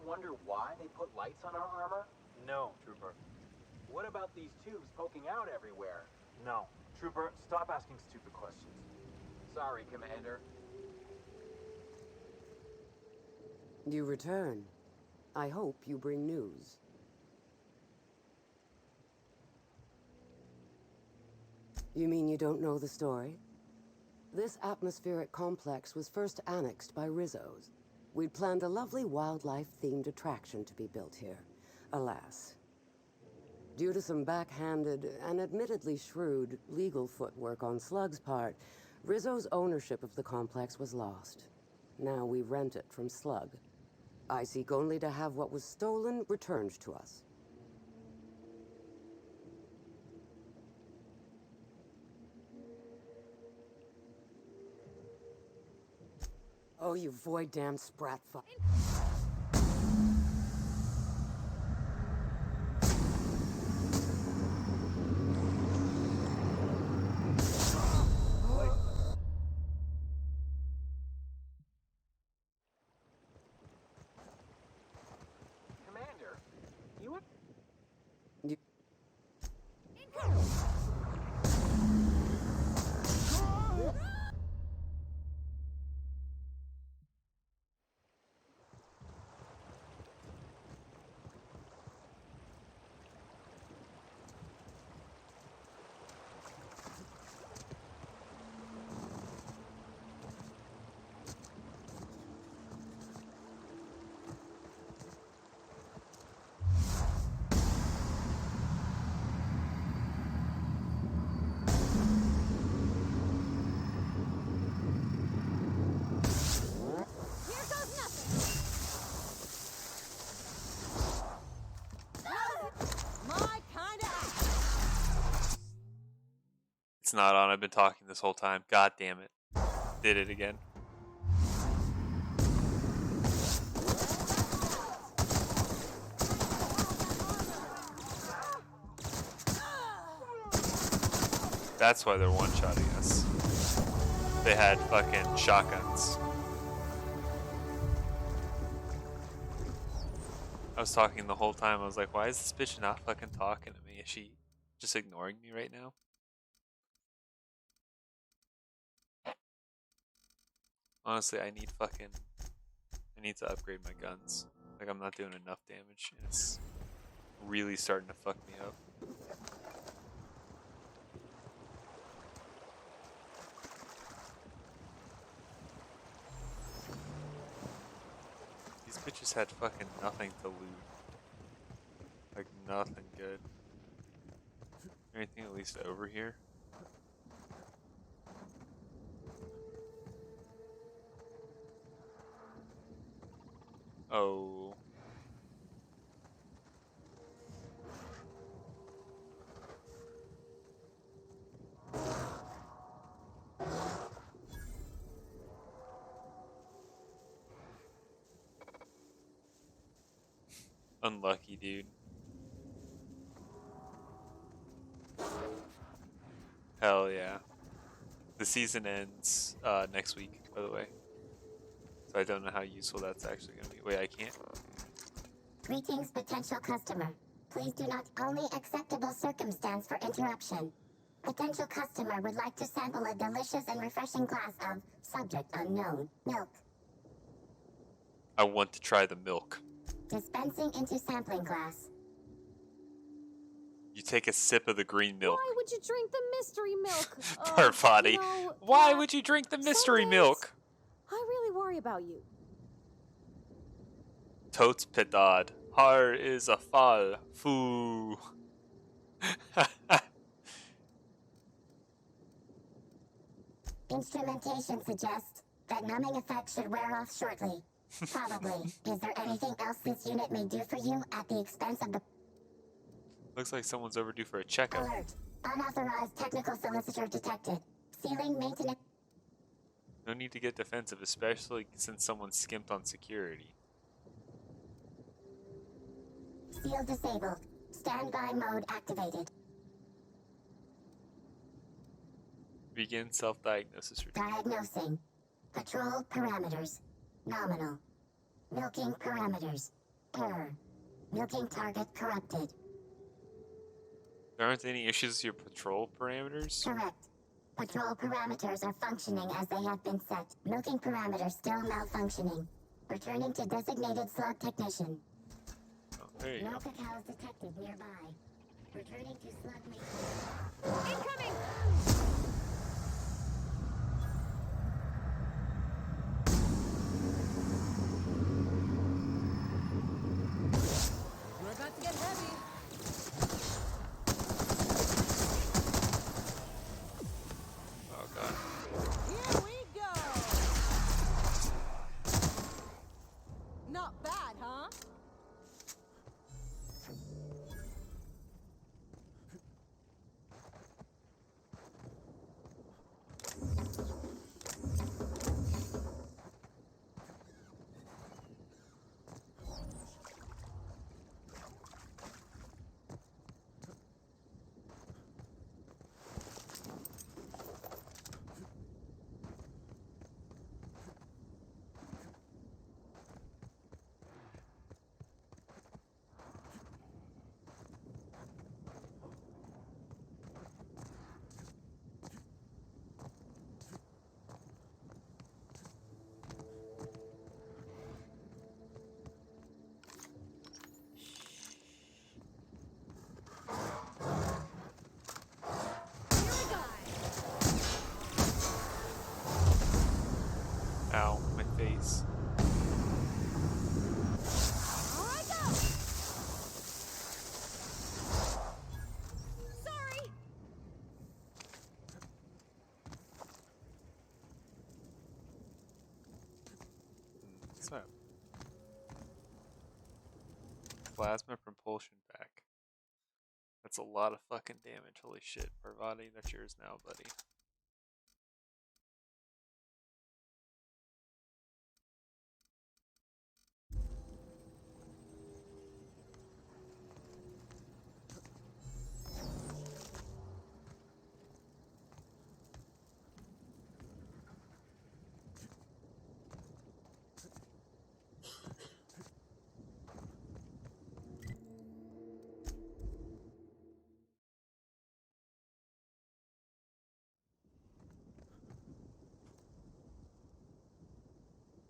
wonder why they put lights on our armor? No, Trooper. What about these tubes poking out everywhere? No. Trooper, stop asking stupid questions. Sorry, Commander. You return. I hope you bring news. You mean you don't know the story? This atmospheric complex was first annexed by Rizzo's. We'd planned a lovely wildlife-themed attraction to be built here. Alas. Due to some backhanded and admittedly shrewd legal footwork on Slug's part, Rizzo's ownership of the complex was lost. Now we rent it from Slug. I seek only to have what was stolen returned to us. Oh, you void-damned sprat fuck. Commander, you... You... It's not on. I've been talking this whole time. God damn it. Did it again. That's why they're one-shotting us. They had fucking shotguns. I was talking the whole time. I was like, why is this bitch not fucking talking to me? Is she just ignoring me right now? Honestly, I need to upgrade my guns. Like, I'm not doing enough damage, and it's really starting to fuck me up. These bitches had fucking nothing to loot. Like, nothing good. Anything at least over here? Oh. Unlucky, dude. Hell yeah. The season ends next week, by the way. So I don't know how useful that's actually going to be. Wait, I can't? Greetings, potential customer. Please do not only acceptable circumstance for interruption. Potential customer would like to sample a delicious and refreshing glass of subject unknown milk. I want to try the milk. Dispensing into sampling glass. You take a sip of the green milk. Why would you drink the mystery milk? Poor body. You know, Why would you drink the mystery milk? I really worry about you. Totes pedad. Har is a fall. Foo. Instrumentation suggests that numbing effect should wear off shortly. Probably. Is there anything else this unit may do for you at the expense of the... Looks like someone's overdue for a checkup. Alert. Unauthorized technical solicitor detected. Ceiling maintenance... No need to get defensive, especially since someone skimped on security. Seal disabled. Standby mode activated. Begin self-diagnosis routine. Diagnosing. Patrol parameters. Nominal. Milking parameters. Error. Milking target corrupted. There aren't any issues with your patrol parameters? Correct. Patrol parameters are functioning as they have been set. Milking parameters still malfunctioning. Returning to designated slug technician. Oh, there you No go. cacaos detected nearby. Returning to slug maintenance. Incoming! We're about to get heavy. Oh god. Here we go! Not bad, huh? Ow, my face. Here I go! Sorry! What's that? Plasma propulsion pack. That's a lot of fucking damage. Holy shit. Parvati, that's yours now, buddy.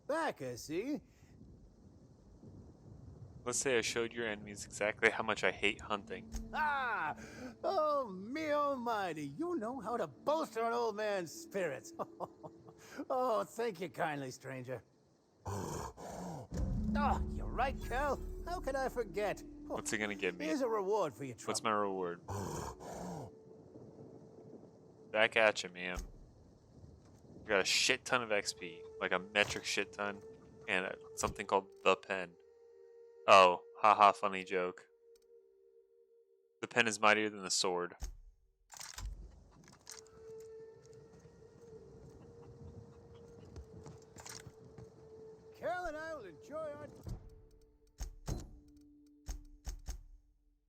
Back, I see. Let's say I showed your enemies exactly how much I hate hunting. Ah! Oh, me almighty, you know how to bolster an old man's spirits. Oh, thank you kindly, stranger. Oh, you're right, Cal. How could I forget? What's it gonna give me? Here's a reward for your trouble. What's my reward? Back at you, man. I got a shit ton of XP, like a metric shit ton, and something called the pen. Oh, haha, funny joke. The pen is mightier than the sword. Cal and I will enjoy our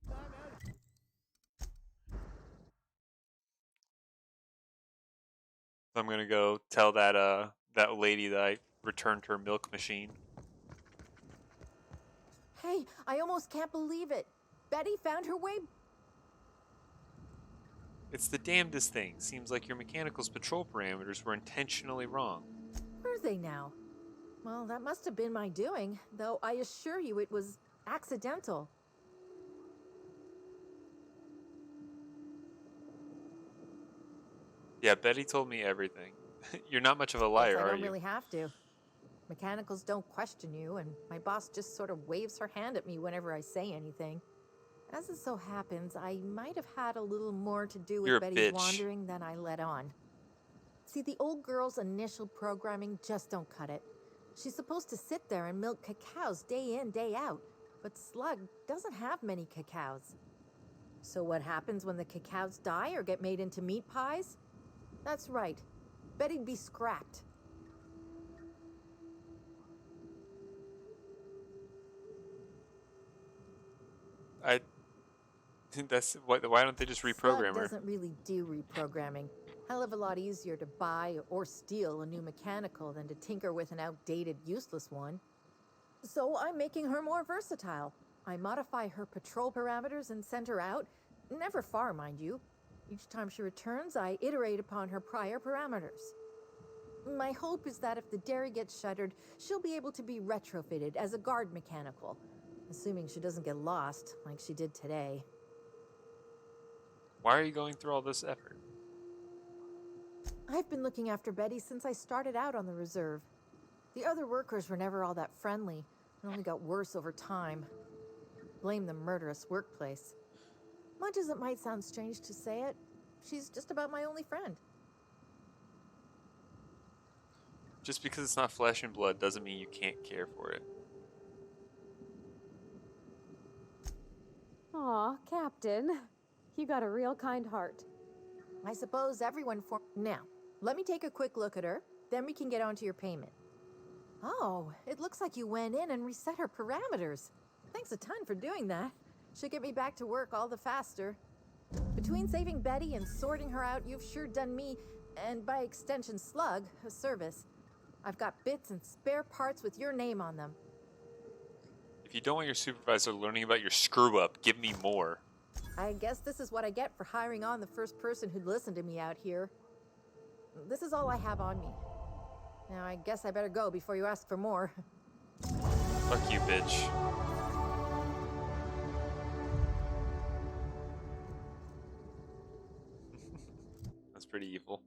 time out. I'm gonna go tell that that lady that I returned her milk machine. Hey, I almost can't believe it. Betty found her way. It's the damnedest thing. Seems like your mechanical's patrol parameters were intentionally wrong. Where are they now? Well, that must have been my doing, though I assure you it was accidental. Yeah, Betty told me everything. You're not much of a Guess liar, I are don't you? really have to. Mechanicals don't question you, and my boss just sort of waves her hand at me whenever I say anything. As it so happens, I might have had a little more to do with You're a Betty's bitch. wandering than I let on. See, the old girl's initial programming just don't cut it. She's supposed to sit there and milk cacaos day in, day out, but Slug doesn't have many cacaos. So what happens when the cacaos die or get made into meat pies? That's right. Betty'd be scrapped. That's why don't they just reprogram Slug her? doesn't really do reprogramming. Hell of a lot easier to buy or steal a new mechanical than to tinker with an outdated, useless one. So I'm making her more versatile. I modify her patrol parameters and send her out. Never far, mind you. Each time she returns, I iterate upon her prior parameters. My hope is that if the dairy gets shuttered, she'll be able to be retrofitted as a guard mechanical. Assuming she doesn't get lost, like she did today. Why are you going through all this effort? I've been looking after Betty since I started out on the reserve. The other workers were never all that friendly, and only got worse over time. Blame the murderous workplace. Much as it might sound strange to say it, she's just about my only friend. Just because it's not flesh and blood doesn't mean you can't care for it. Aw, Captain. You got a real kind heart. I suppose everyone for... Now, let me take a quick look at her, then we can get on to your payment. Oh, it looks like you went in and reset her parameters. Thanks a ton for doing that. Should get me back to work all the faster. Between saving Betty and sorting her out, you've sure done me, and by extension Slug, a service. I've got bits and spare parts with your name on them. If you don't want your supervisor learning about your screw-up, give me more. I guess this is what I get for hiring on the first person who'd listen to me out here. This is all I have on me. Now I guess I better go before you ask for more. Fuck you, bitch. That's pretty evil.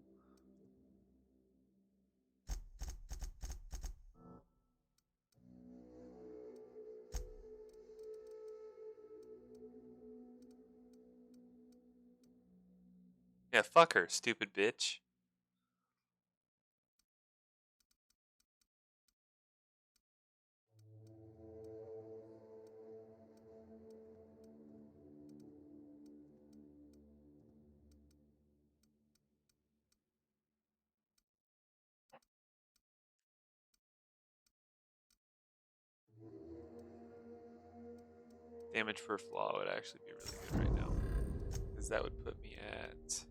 Yeah, fuck her, stupid bitch. Damage per flaw would actually be really good right now. Because that would put me at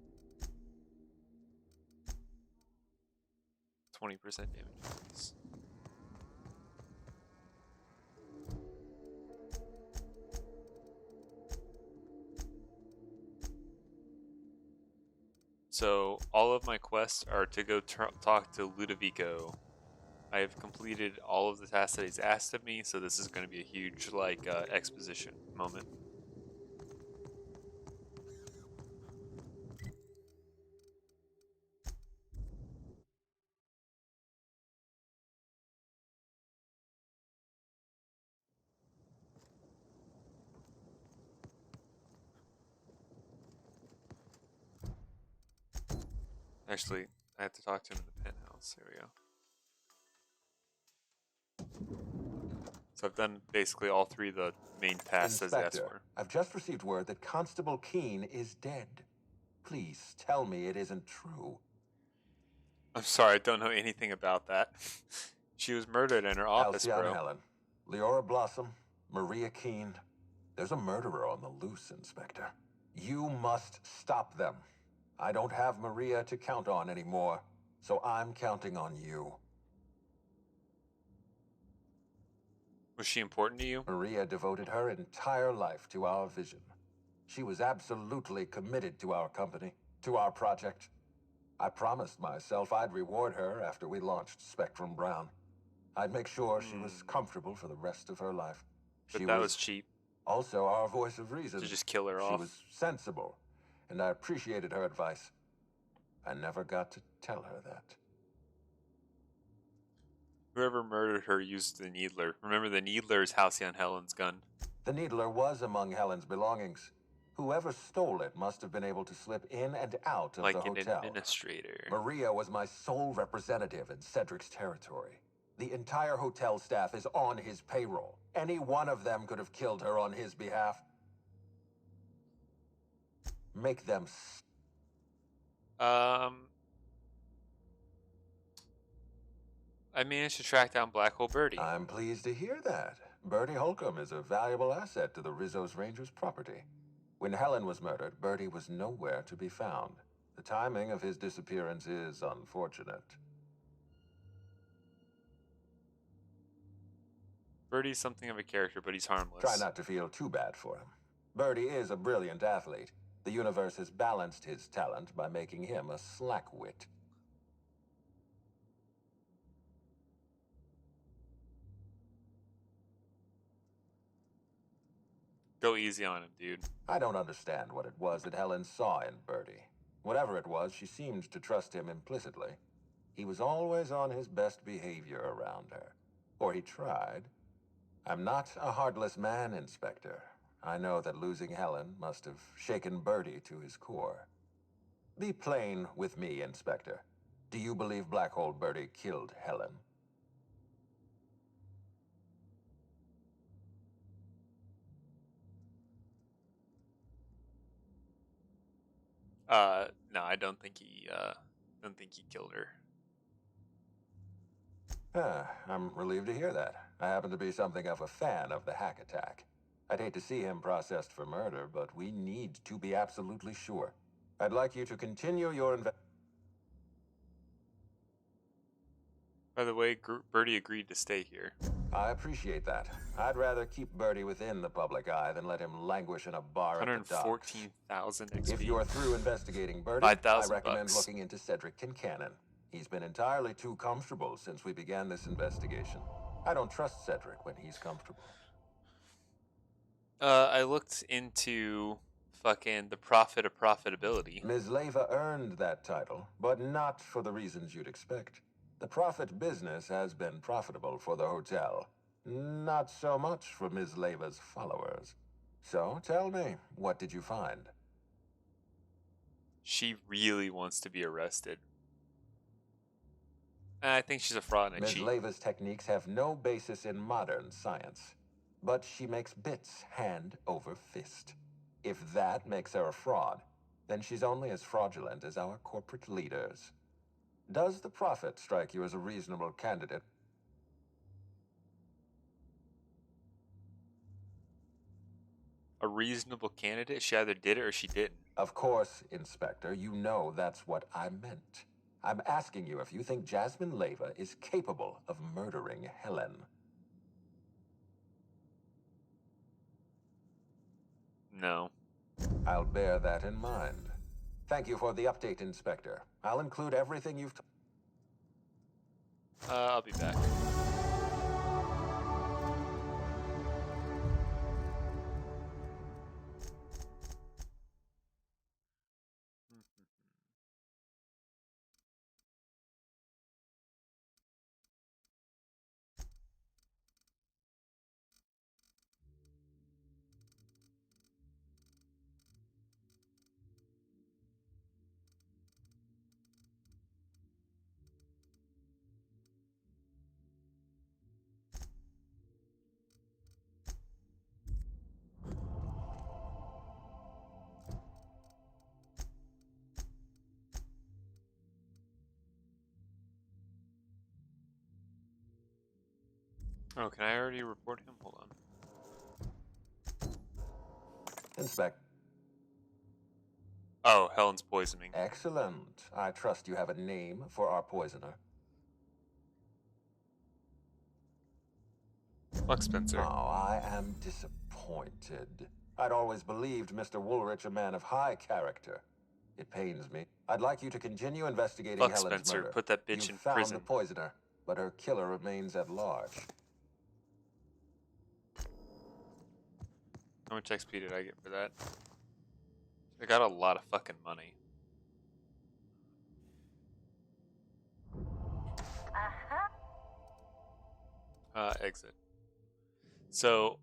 20% damage increase. So all of my quests are to go talk to Ludovico. I have completed all of the tasks that he's asked of me, so this is going to be a huge exposition moment. Actually, I have to talk to him in the penthouse. Here we go. So I've done basically all three of the main tasks as asked Inspector, for. I've just received word that Constable Keene is dead. Please tell me it isn't true. I'm sorry, I don't know anything about that. She was murdered in her office, Halcyon bro. Helen, Leora Blossom, Maria Keene. There's a murderer on the loose, Inspector. You must stop them. I don't have Maria to count on anymore, so I'm counting on you. Was she important to you? Maria devoted her entire life to our vision. She was absolutely committed to our company, to our project. I promised myself I'd reward her after we launched Spectrum Brown. I'd make sure she was comfortable for the rest of her life. But that was cheap. Also our voice of reason. To just kill her She off. was sensible, and I appreciated her advice. I never got to tell her that. Whoever murdered her used the Needler. Remember, the Needler is Halcyon Helen's gun. The Needler was among Helen's belongings. Whoever stole it must have been able to slip in and out of Like the an hotel. administrator. Maria was my sole representative in Cedric's territory. The entire hotel staff is on his payroll. Any one of them could have killed her on his behalf. Make them... I managed to track down Black Hole Birdie. I'm pleased to hear that. Bertie Holcomb is a valuable asset to the Rizzo's Rangers property. When Helen was murdered, Bertie was nowhere to be found. The timing of his disappearance is unfortunate. Birdie's something of a character, but he's harmless. Try not to feel too bad for him. Birdie is a brilliant athlete. The universe has balanced his talent by making him a slackwit. Go easy on him, dude. I don't understand what it was that Helen saw in Birdie. Whatever it was, she seemed to trust him implicitly. He was always on his best behavior around her. Or he tried. I'm not a heartless man, Inspector. I know that losing Helen must have shaken Birdie to his core. Be plain with me, Inspector. Do you believe Black Hole Birdie killed Helen? No, I don't think he killed her. I'm relieved to hear that. I happen to be something of a fan of the hack attack. I'd hate to see him processed for murder, but we need to be absolutely sure. I'd like you to continue your By the way, Birdie agreed to stay here. I appreciate that. I'd rather keep Birdie within the public eye than let him languish in a bar at the docks. 114,000 XP. If you're through investigating Birdie, 5,000 I recommend bucks. looking into Cedric Kincannon. He's been entirely too comfortable since we began this investigation. I don't trust Cedric when he's comfortable. I looked into fucking the profit of profitability. Ms. Leyva earned that title, but not for the reasons you'd expect. The profit business has been profitable for the hotel. Not so much for Ms. Leyva's followers. So, tell me, what did you find? She really wants to be arrested. I think she's a fraud and a Ms. cheat. Leyva's techniques have no basis in modern science, but she makes bits hand over fist. If that makes her a fraud, then she's only as fraudulent as our corporate leaders. Does the Prophet strike you as a reasonable candidate? A reasonable candidate? She either did it or she didn't. Of course, Inspector, you know that's what I meant. I'm asking you if you think Jasmine Leyva is capable of murdering Helen. No. I'll bear that in mind. Thank you for the update, Inspector. I'll include everything you've I'll be back. Oh, can I already report him? Hold on. Inspect. Oh, Helen's poisoning. Excellent. I trust you have a name for our poisoner. Fuck Spencer. Oh, I am disappointed. I'd always believed Mr. Woolrich a man of high character. It pains me. I'd like you to continue investigating Fuck Helen's Spencer. murder. Put that bitch You in found prison. the poisoner, but her killer remains at large. How much XP did I get for that? I got a lot of fucking money. Exit. So,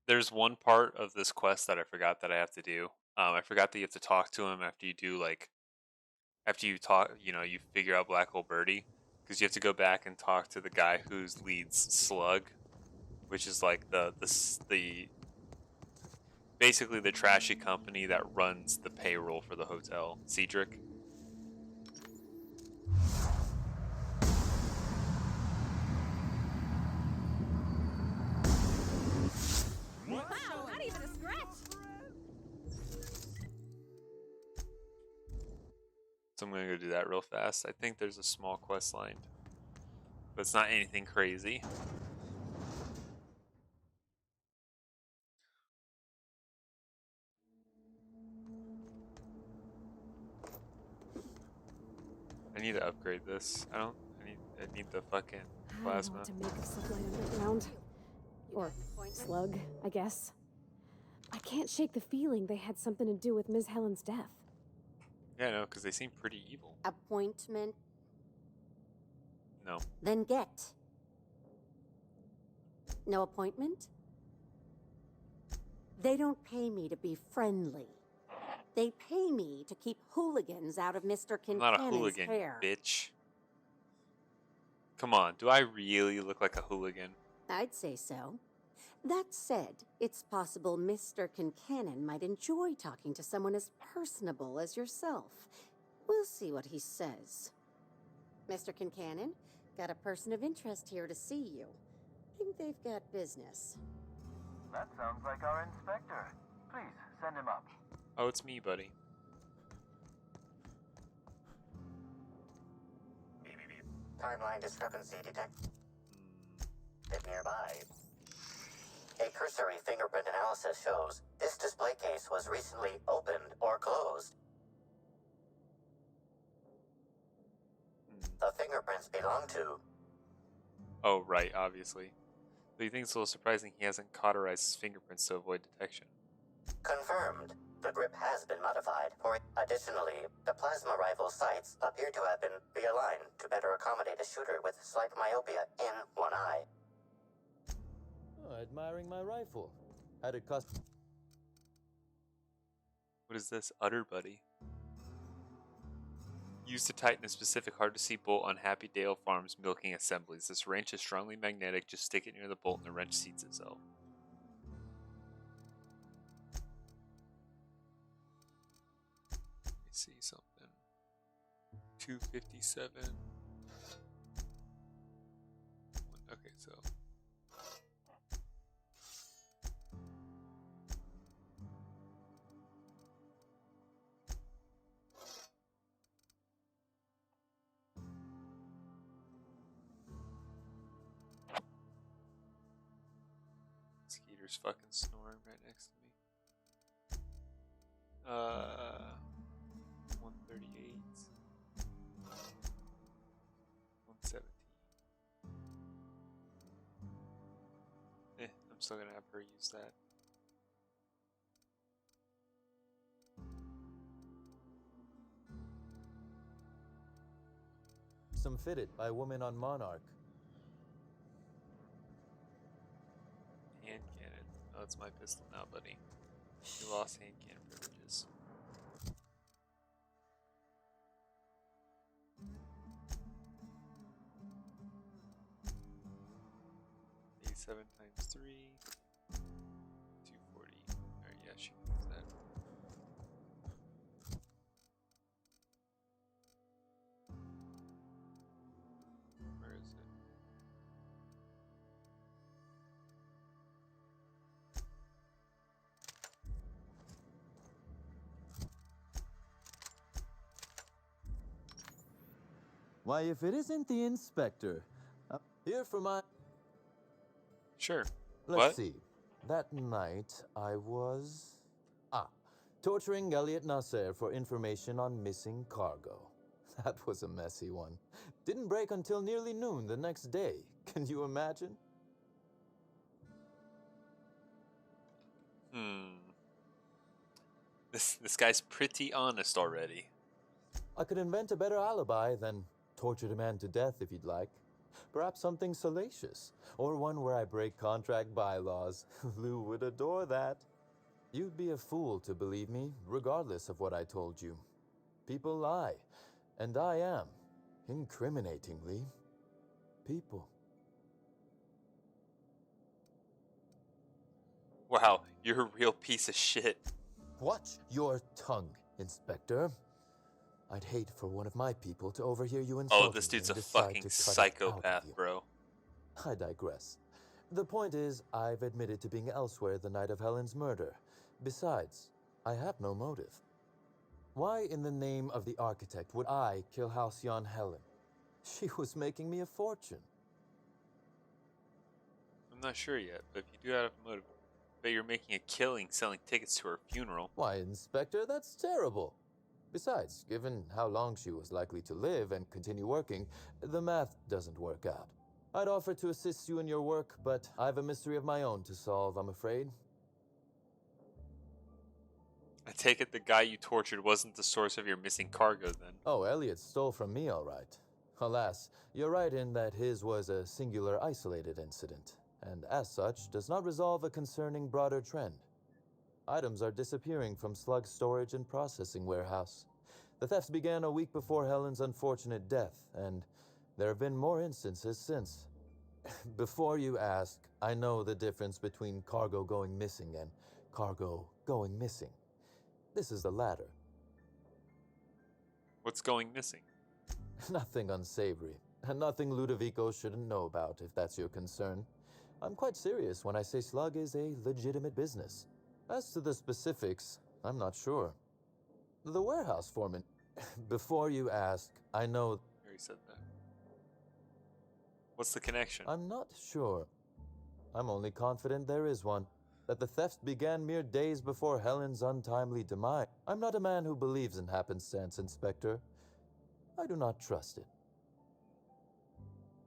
there's one part of this quest that I forgot that I have to do. I forgot that you have to talk to him after you do, like, after you talk, you know, you figure out Black Hole Birdie. Because you have to go back and talk to the guy who leads Slug, which is like the basically the trashy company that runs the payroll for the hotel. Cedric. Wow, not even a scratch. So I'm gonna go do that real fast. I think there's a small quest line, but it's not anything crazy. I need to upgrade this. I need the fucking I don't know plasma. what to make of Sublight Underground. Or Slug, I guess. I can't shake the feeling they had something to do with Ms. Helen's death. Yeah, no, because they seem pretty evil. Appointment? No. Then get. No appointment? They don't pay me to be friendly. They pay me to keep hooligans out of Mr. I'm not a Kincannon's hooligan, hair. bitch. Come on, do I really look like a hooligan? I'd say so. That said, it's possible Mr. Kincannon might enjoy talking to someone as personable as yourself. We'll see what he says. Mr. Kincannon, got a person of interest here to see you. Think they've got business. That sounds like our inspector. Please, send him up. Oh, it's me, buddy. Timeline discrepancy detected. Bit nearby. A cursory fingerprint analysis shows this display case was recently opened or closed. The fingerprints belong to... Oh, right, obviously. But you think it's a little surprising he hasn't cauterized his fingerprints to avoid detection. Confirmed. The grip has been modified. Additionally, the plasma rifle sights appear to have been realigned to better accommodate a shooter with slight myopia in one eye. Oh, admiring my rifle. Had it cost... What is this? Utter Buddy. Used to tighten a specific hard-to-see bolt on Happy Dale Farms milking assemblies. This wrench is strongly magnetic. Just stick it near the bolt and the wrench seats itself. Let me see something. 257. Okay, so... Skeeter's fucking snoring right next to me. 138. 117. I'm still gonna have her use that. Some fitted by woman on Monarch. Hand cannon. Oh, it's my pistol now, buddy. You lost hand cannon privileges. Seven times 3, 240. Alright, yeah, she can use that. Where is it? Why, if it isn't the inspector, here for my... Sure. Let's What? see. That night, I was... torturing Elliot Nasser for information on missing cargo. That was a messy one. Didn't break until nearly noon the next day. Can you imagine? This guy's pretty honest already. I could invent a better alibi than tortured a man to death if you'd like. Perhaps something salacious, or one where I break contract bylaws. Lou would adore that. You'd be a fool to believe me, regardless of what I told you. People lie, and I am, incriminatingly, people. Wow, you're a real piece of shit. Watch your tongue, Inspector. I'd hate for one of my people to overhear you insulting Oh, this dude's a and decide fucking to cut it out psychopath, of you. bro. I digress. The point is, I've admitted to being elsewhere the night of Helen's murder. Besides, I have no motive. Why in the name of the architect would I kill Halcyon Helen? She was making me a fortune. I'm not sure yet, but if you do have a motive, I bet you're making a killing selling tickets to her funeral. Why, Inspector, that's terrible. Besides, given how long she was likely to live and continue working, the math doesn't work out. I'd offer to assist you in your work, but I have a mystery of my own to solve, I'm afraid. I take it the guy you tortured wasn't the source of your missing cargo then. Oh, Elliot stole from me, all right. Alas, you're right in that his was a singular isolated incident, and as such, does not resolve a concerning broader trend. Items are disappearing from Slug's storage and processing warehouse. The thefts began a week before Helen's unfortunate death, and there have been more instances since. Before you ask, I know the difference between cargo going missing and cargo going missing. This is the latter. What's going missing? Nothing unsavory, and nothing Ludovico shouldn't know about, if that's your concern. I'm quite serious when I say Slug is a legitimate business. As to the specifics, I'm not sure. The warehouse foreman... Before you ask, I know... I already said that. What's the connection? I'm not sure. I'm only confident there is one. That the thefts began mere days before Helen's untimely demise. I'm not a man who believes in happenstance, Inspector. I do not trust it.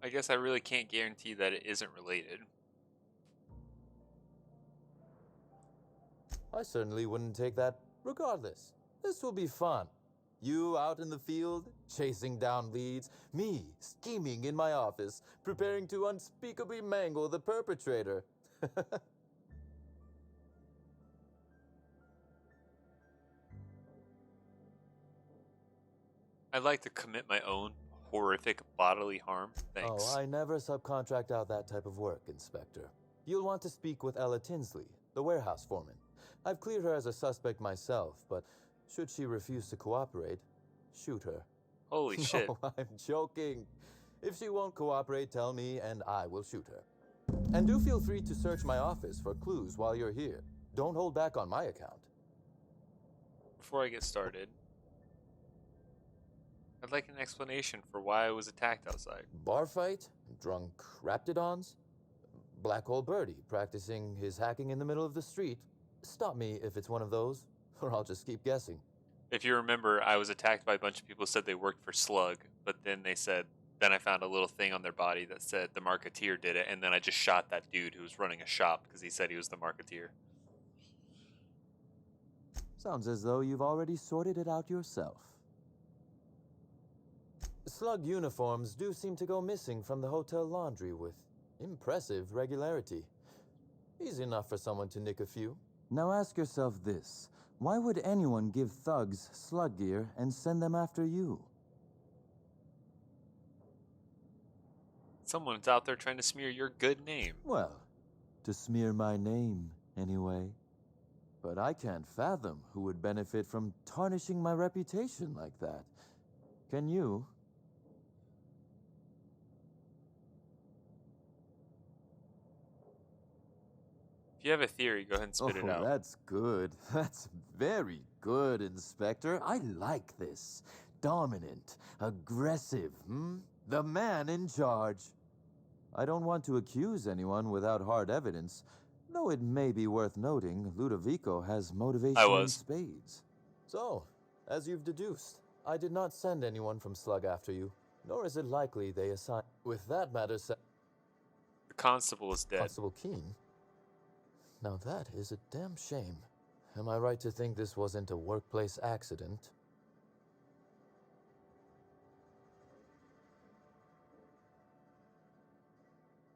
I guess I really can't guarantee that it isn't related. I certainly wouldn't take that. Regardless, this will be fun. You out in the field, chasing down leads. Me, scheming in my office, preparing to unspeakably mangle the perpetrator. I'd like to commit my own horrific bodily harm. Thanks. Oh, I never subcontract out that type of work, Inspector. You'll want to speak with Ella Tinsley, the warehouse foreman. I've cleared her as a suspect myself, but should she refuse to cooperate, shoot her. Holy shit. No, I'm joking. If she won't cooperate, tell me and I will shoot her. And do feel free to search my office for clues while you're here. Don't hold back on my account. Before I get started, I'd like an explanation for why I was attacked outside. Bar fight? Drunk raptidons? Black Hole Birdie practicing his hacking in the middle of the street. Stop me if it's one of those, or I'll just keep guessing. If you remember, I was attacked by a bunch of people who said they worked for Slug, but then I found a little thing on their body that said the Marketeer did it, and then I just shot that dude who was running a shop because he said he was the Marketeer. Sounds as though you've already sorted it out yourself. Slug uniforms do seem to go missing from the hotel laundry with impressive regularity. Easy enough for someone to nick a few. Now ask yourself this. Why would anyone give thugs Slug gear and send them after you? Someone's out there trying to smear your good name. Well, to smear my name, anyway. But I can't fathom who would benefit from tarnishing my reputation like that. Can you? If you have a theory, go ahead and spit it out. That's good. That's very good, Inspector. I like this. Dominant, aggressive, The man in charge. I don't want to accuse anyone without hard evidence, though it may be worth noting Ludovico has motivation in spades. So, as you've deduced, I did not send anyone from Slug after you, nor is it likely they assigned... With that matter said... The constable is dead. Constable Keene? Now that is a damn shame. Am I right to think this wasn't a workplace accident?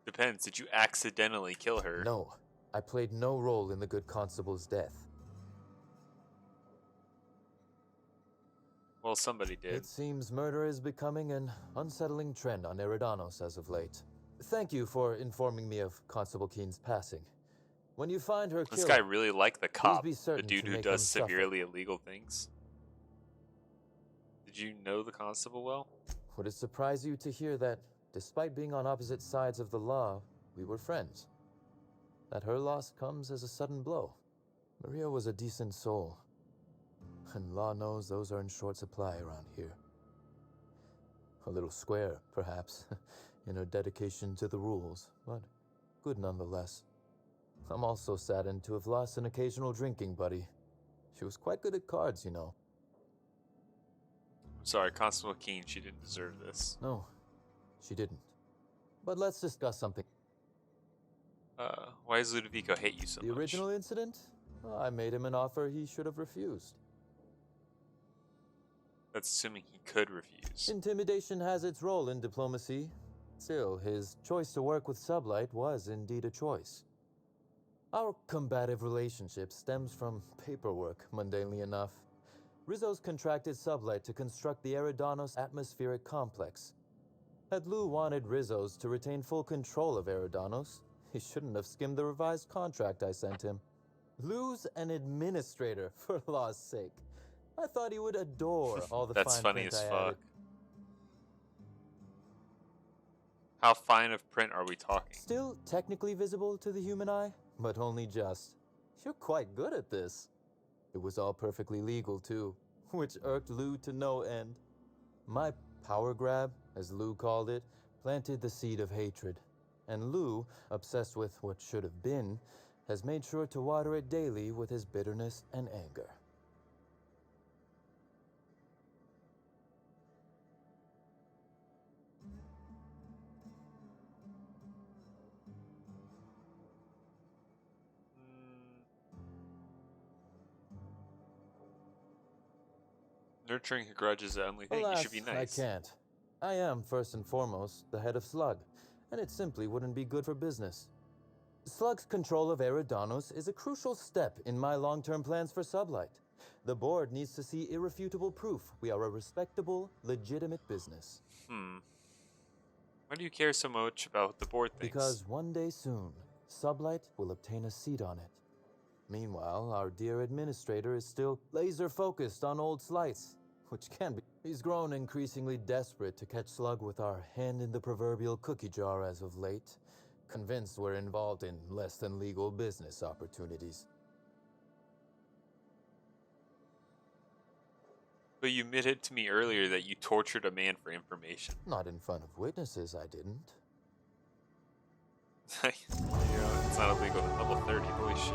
Depends. Did you accidentally kill her? No. I played no role in the good constable's death. Well, somebody did. It seems murder is becoming an unsettling trend on Eridanos as of late. Thank you for informing me of Constable Keene's passing. When you find her This killer, guy really liked the cop, be the certain dude to who make does him suffer. severely illegal things. Did you know the constable well? Would it surprise you to hear that, despite being on opposite sides of the law, we were friends? That her loss comes as a sudden blow. Maria was a decent soul, and law knows those are in short supply around here. A little square, perhaps, in her dedication to the rules, but good nonetheless. I'm also saddened to have lost an occasional drinking buddy. She was quite good at cards, you know. sorry, Constable Keene, she didn't deserve this. No, she didn't. But let's discuss something. Why does Ludovico hate you so The much? original incident? Well, I made him an offer he should have refused. That's assuming he could refuse. Intimidation has its role in diplomacy. Still, his choice to work with Sublight was indeed a choice. Our combative relationship stems from paperwork, mundanely enough. Rizzo's contracted Sublight to construct the Eridanos atmospheric complex. Had Lou wanted Rizzo's to retain full control of Eridanos, he shouldn't have skimmed the revised contract I sent him. Lou's an administrator, for law's sake. I thought he would adore all the That's fine funny print as I fuck. added. How fine of print are we talking? Still technically visible to the human eye, but only just. You're quite good at this. It was all perfectly legal, too, which irked Lou to no end. My power grab, as Lou called it, planted the seed of hatred. And Lou, obsessed with what should have been, has made sure to water it daily with his bitterness and anger. Nurturing a grudge is the only thing. Alas, You should be nice. I can't. I am, first and foremost, the head of Slug, and it simply wouldn't be good for business. Slug's control of Eridanos is a crucial step in my long-term plans for Sublight. The board needs to see irrefutable proof we are a respectable, legitimate business. Why do you care so much about what the board thinks? Because one day soon, Sublight will obtain a seat on it. Meanwhile, our dear administrator is still laser-focused on old slights, which can be. He's grown increasingly desperate to catch Slug with our hand in the proverbial cookie jar as of late, convinced we're involved in less than legal business opportunities. But you admitted to me earlier that you tortured a man for information. Not in front of witnesses, I didn't. It's not illegal at level 30, holy shit.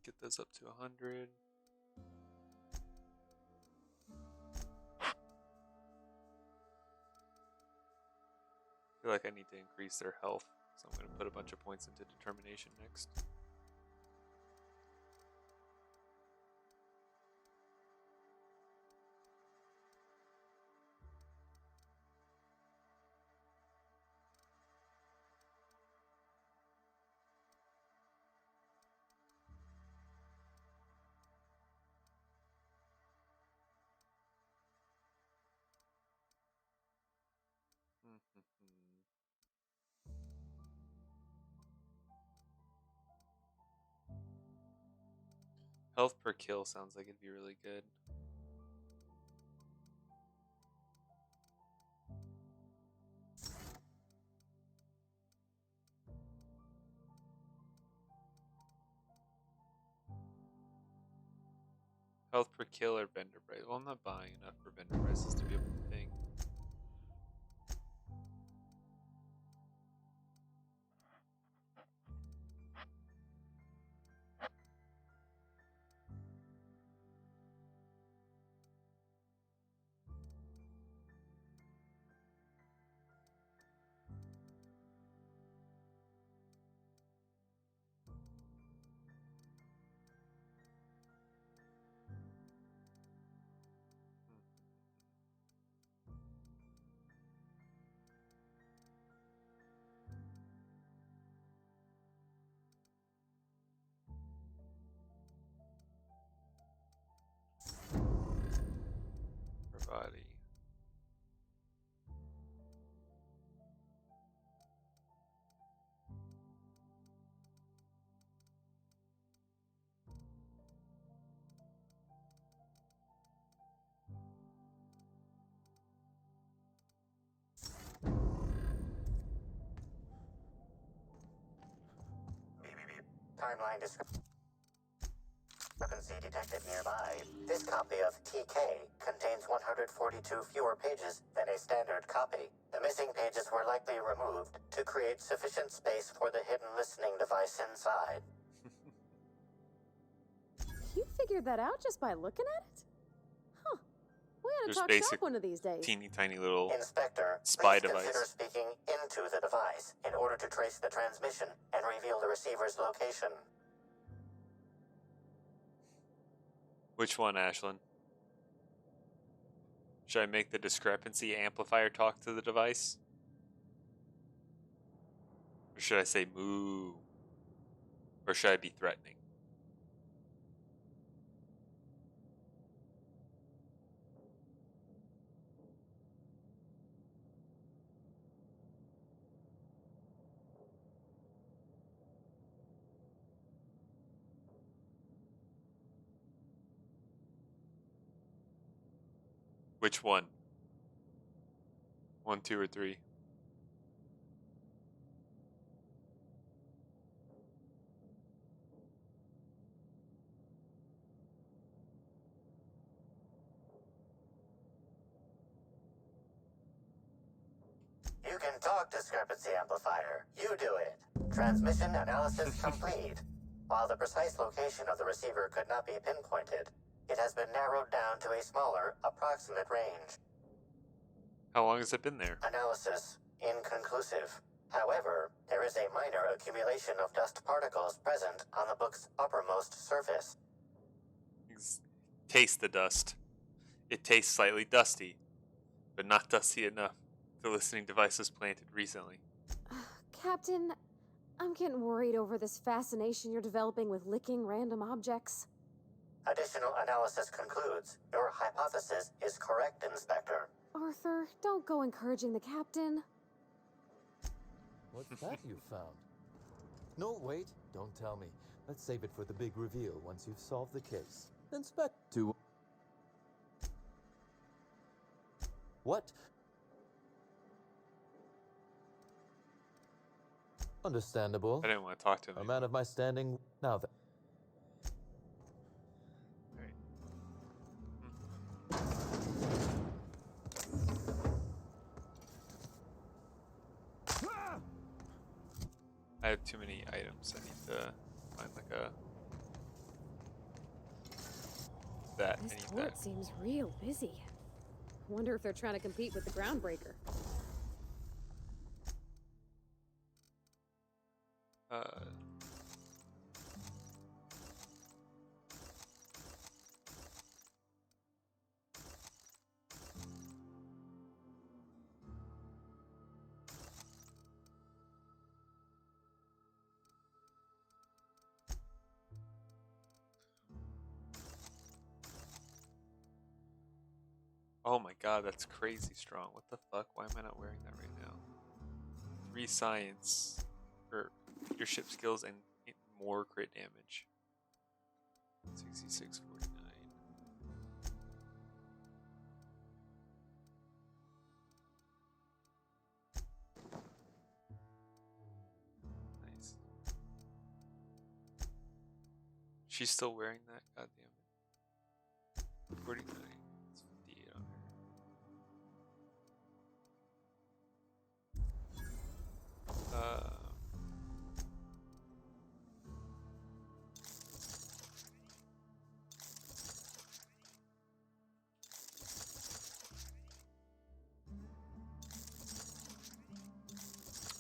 Get those up to 100. I feel like I need to increase their health, so I'm going to put a bunch of points into determination next. Health per kill sounds like it'd be really good. Health per kill or vendor price. Well, I'm not buying enough for vendor prices to be able to think. Per body. Timeline discrepancy discrepancy detected nearby. This copy of TK contains 142 fewer pages than a standard copy. The missing pages were likely removed to create sufficient space for the hidden listening device inside. You figured that out just by looking at it? Huh. We ought to There's talk basic shop one of these days. teeny tiny little Inspector, spy please consider device. speaking into the device in order to trace the transmission and reveal the receiver's location. Which one, Ashlyn? Should I make the discrepancy amplifier talk to the device? Or should I say moo? Or should I be threatening? Which one? 1, 2, or 3? You can talk, discrepancy amplifier. You do it. Transmission analysis complete. While the precise location of the receiver could not be pinpointed, it has been narrowed down to a smaller, approximate range. How long has it been there? Analysis inconclusive. However, there is a minor accumulation of dust particles present on the book's uppermost surface. Taste the dust. It tastes slightly dusty, but not dusty enough. The listening device was planted recently. Captain, I'm getting worried over this fascination you're developing with licking random objects. Additional analysis concludes your hypothesis is correct, Inspector. Arthur, don't go encouraging the captain. What's that you found? No, wait, don't tell me. Let's save it for the big reveal once you've solved the case. Inspector. What? Understandable. I didn't want to talk to him. A man of my standing. Now then. I have too many items. I need to find like a that. This I need port that. seems real busy. Wonder if they're trying to compete with the groundbreaker. Oh my god, that's crazy strong. What the fuck? Why am I not wearing that right now? 3 science for leadership skills and more crit damage. 6649. Nice. She's still wearing that? God damn it. 49. It's 58 on her.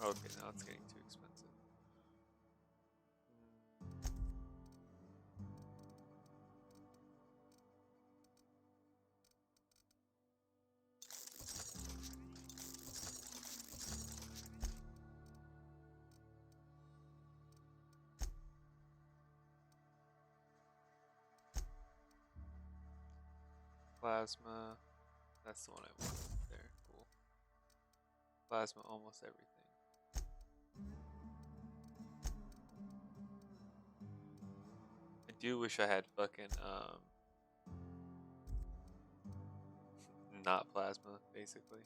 Okay, now it's getting too expensive. Plasma, that's the one I want there. Cool. Plasma, almost everything. I do wish I had fucking not plasma, basically.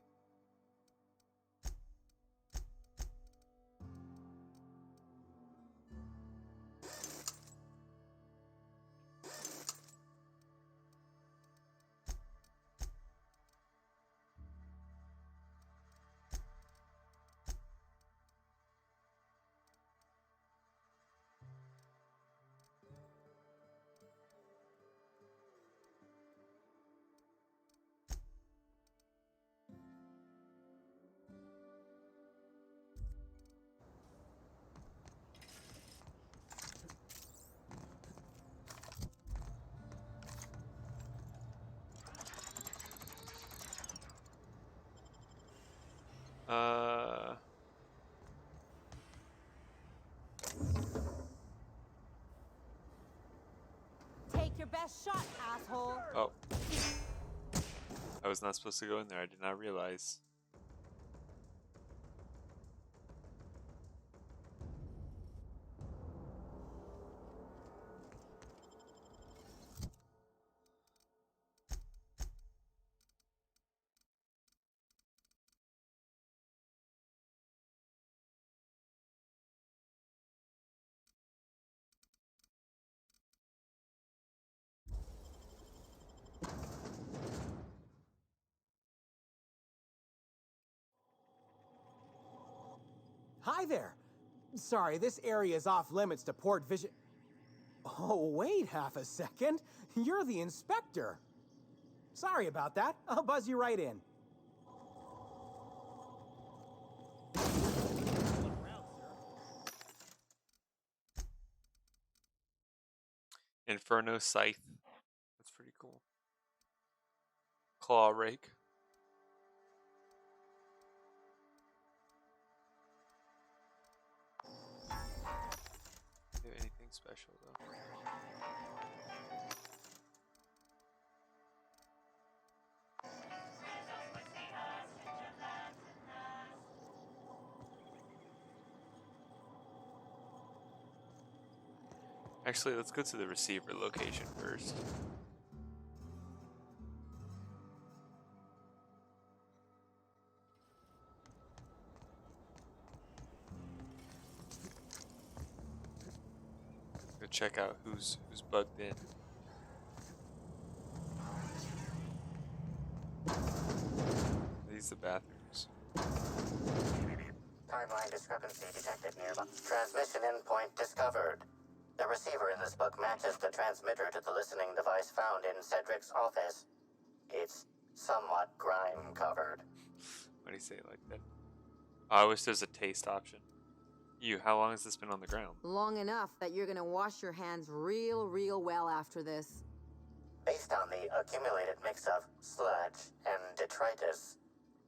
Uh. Take your best shot, asshole. Oh. I was not supposed to go in there. I did not realize. Hi there. Sorry, this area is off limits to port vision. Oh, wait half a second. You're the inspector. Sorry about that. I'll buzz you right in. Inferno Scythe. That's pretty cool. Claw Rake. Do anything special though. Actually, let's go to the receiver location first. Go check out who's bugged in. These are the bathrooms. Timeline discrepancy detected nearby. Transmission endpoint discovered. The receiver in this book matches the transmitter to the listening device found in Cedric's office. It's somewhat grime covered. Why do you say it like that? Oh, I wish there's a taste option. How long has this been on the ground? Long enough that you're gonna wash your hands real well after this. Based on the accumulated mix of sludge and detritus,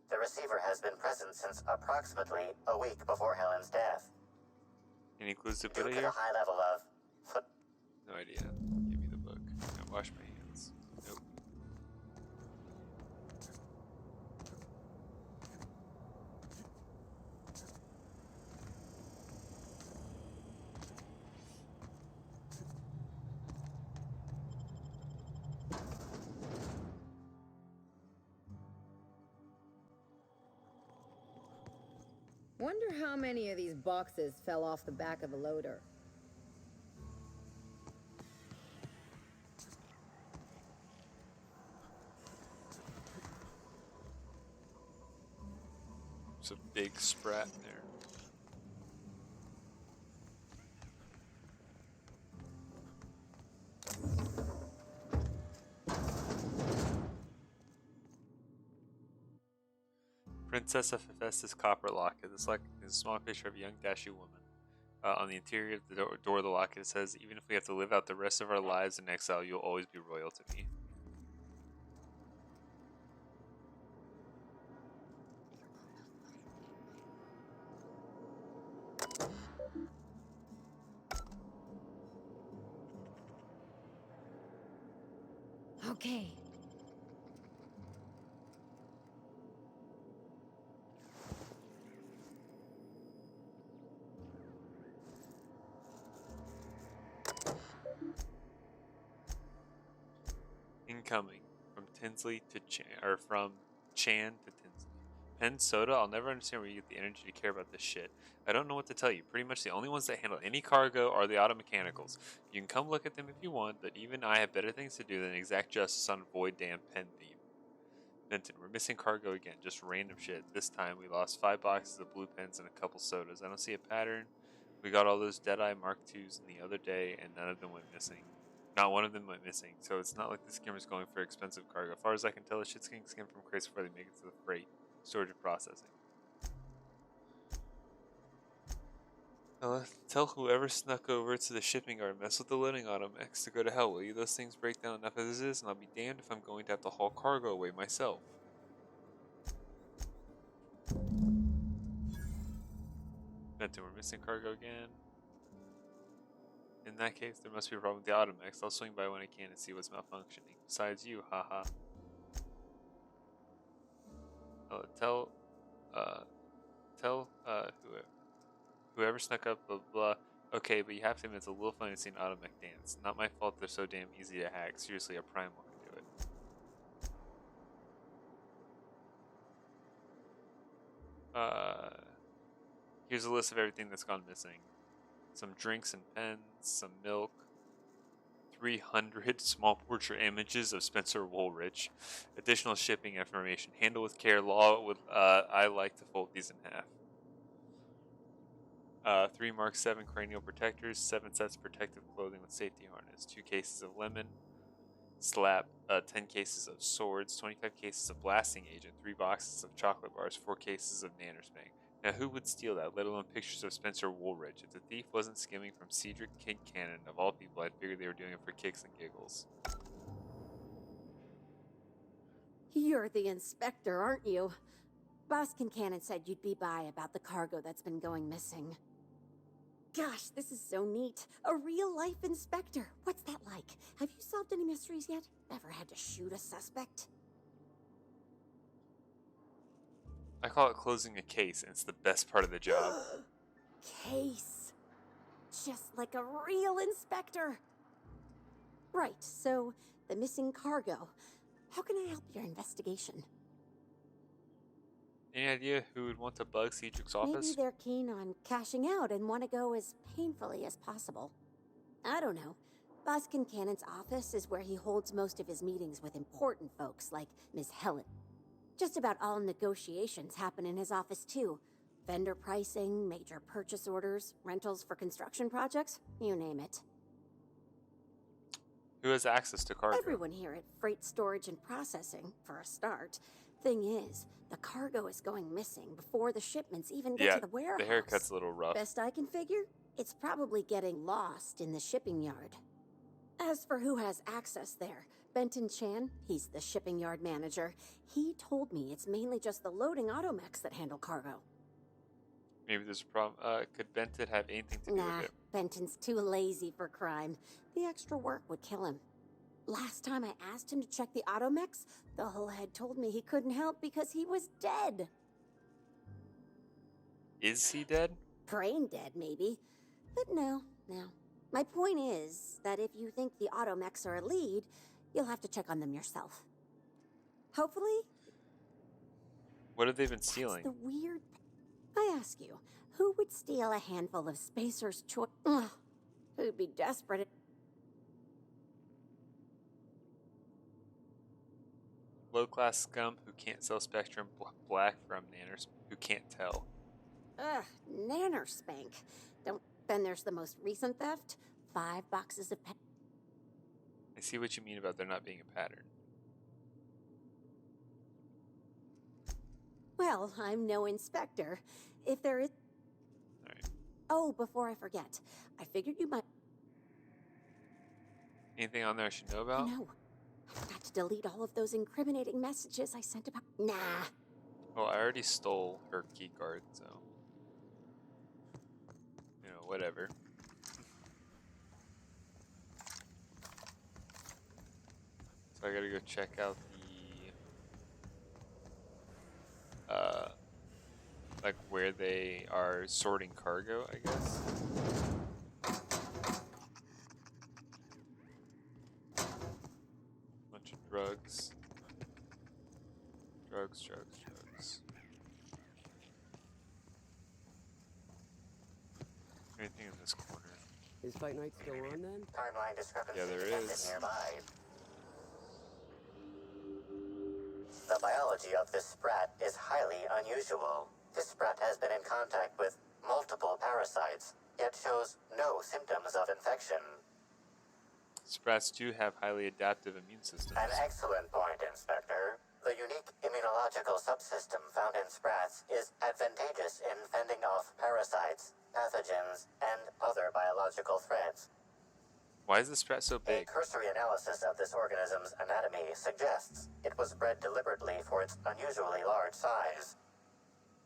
the receiver has been present since approximately a week before Helen's death. Any clues to Due put to it the here? high level of foot. No idea. Give me the book. I wash my hands. Nope. Wonder how many of these boxes fell off the back of a loader. There's a big sprat in there. Princess of Hephaestus copper locket. This locket is a small picture of a young dashy woman. On the interior of the door of the locket, it says, "Even if we have to live out the rest of our lives in exile, you'll always be royal to me." Okay. Incoming from Tinsley to from Chan to Tinsley. Penn Soda, I'll never understand where you get the energy to care about this shit. I don't know what to tell you. Pretty much the only ones that handle any cargo are the auto mechanicals. You can come look at them if you want, but even I have better things to do than exact justice on Void Damn Pen Thief. Benton, we're missing cargo again, just random shit. This time we lost 5 boxes of blue pens and a couple sodas. I don't see a pattern. We got all those Deadeye Mark IIs in the other day, and none of them went missing. Not one of them went missing, so it's not like the skimmer's going for expensive cargo. As far as I can tell, the shit's getting skimmed from crates before they make it to the freight, storage, and processing. Tell whoever snuck over to the shipping yard, mess with the loading automax to go to hell, will you? Those things break down enough as it is, and I'll be damned if I'm going to have to haul cargo away myself. Benton, we're missing cargo again. In that case, there must be a problem with the Automex. I'll swing by when I can and see what's malfunctioning. Besides you, haha. Tell whoever snuck up, blah blah. Okay, but you have to admit it's a little funny to see an Automech dance. Not my fault they're so damn easy to hack. Seriously, a primal can do it. Here's a list of everything that's gone missing. Some drinks and pens, some milk, 300 small portrait images of Spencer Woolrich, additional shipping information. Handle with care. Law would I like to fold these in half. 3 Mark 7 cranial protectors, 7 sets of protective clothing with safety harness, 2 cases of lemon, slap, 10 cases of swords, 25 cases of blasting agent, 3 boxes of chocolate bars, 4 cases of nannerspank. Now who would steal that, let alone pictures of Spencer Woolrich? If the thief wasn't skimming from Cedric Kincannon, of all people, I'd figure they were doing it for kicks and giggles. You're the inspector, aren't you? Boss Kincannon said you'd be by about the cargo that's been going missing. Gosh, this is so neat. A real-life inspector. What's that like? Have you solved any mysteries yet? Ever had to shoot a suspect? I call it closing a case, and it's the best part of the job. Case. Just like a real inspector. Right, so the missing cargo. How can I help your investigation? Any idea who would want to bug Cedric's office? Maybe they're keen on cashing out and want to go as painfully as possible. I don't know. Boss Kincannon's office is where he holds most of his meetings with important folks like Ms. Helen. Just about all negotiations happen in his office too. Vendor pricing, major purchase orders, rentals for construction projects, you name it. Who has access to cargo? Everyone here at Freight Storage and Processing, for a start. Thing is, the cargo is going missing before the shipments even get to the warehouse. The haircut's a little rough. Best I can figure, it's probably getting lost in the shipping yard. As for who has access there, Benton Chan, he's the shipping yard manager, he told me it's mainly just the loading automechs that handle cargo. Maybe there's a problem. Could Benton have anything to do with it? Benton's too lazy for crime. The extra work would kill him. Last time I asked him to check the automechs, the whole head told me he couldn't help because he was dead. Is he dead? Brain dead, maybe. But no. My point is that if you think the automechs are a lead, you'll have to check on them yourself. Hopefully... What have they been stealing? The weird... I ask you, who would steal a handful of Spacer's choice? Who'd be desperate... Low-class scum who can't sell Spectrum Black from Nanners who can't tell. Nannerspank. Then there's the most recent theft. 5 boxes of I see what you mean about there not being a pattern. Well, I'm no inspector. If there is... Alright. Oh, before I forget, I figured you might... Anything on there I should know about? No. I forgot to delete all of those incriminating messages I sent about... Nah. Well, I already stole her keycard, so... You know, whatever. So I gotta go check out the... like where they are sorting cargo, I guess. Bunch of drugs. Drugs. Anything in this corner? Is Fight Night still on then? Timeline discrepancy Yeah, there detected is. nearby. The biology of this sprat is highly unusual. This sprat has been in contact with multiple parasites, yet shows no symptoms of infection. Sprats do have highly adaptive immune systems. An excellent point, Inspector. The unique immunological subsystem found in sprats is advantageous in fending off parasites, pathogens, and other biological threats. Why is the sprat so A big? cursory analysis of this organism's anatomy suggests it was bred deliberately for its unusually large size.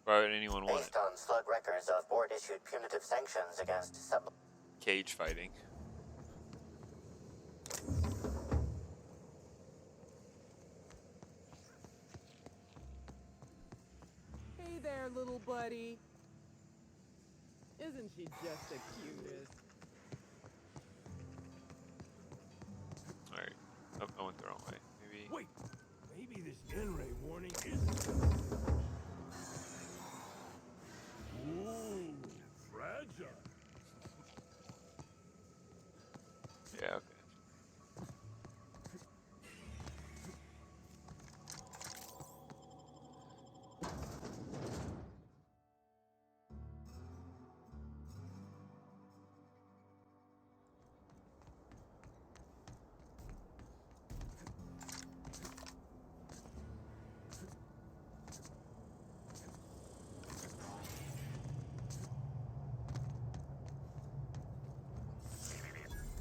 Why would anyone want it? Based on slug records of board-issued punitive sanctions against sub... Cage fighting. Hey there, little buddy. Isn't she just the cutest? Alright. Oh, I went the wrong way. Maybe. Wait, maybe this N-ray warning isn't... Ooh, fragile. Yeah, okay.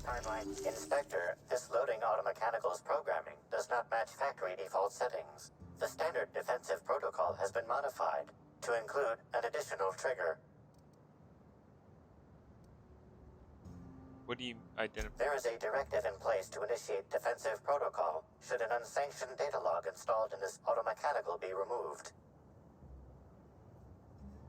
Timeline. Inspector, this loading automechanicals programming does not match factory default settings. The standard defensive protocol has been modified to include an additional trigger. What do you identify? There is a directive in place to initiate defensive protocol should an unsanctioned data log installed in this automechanical be removed.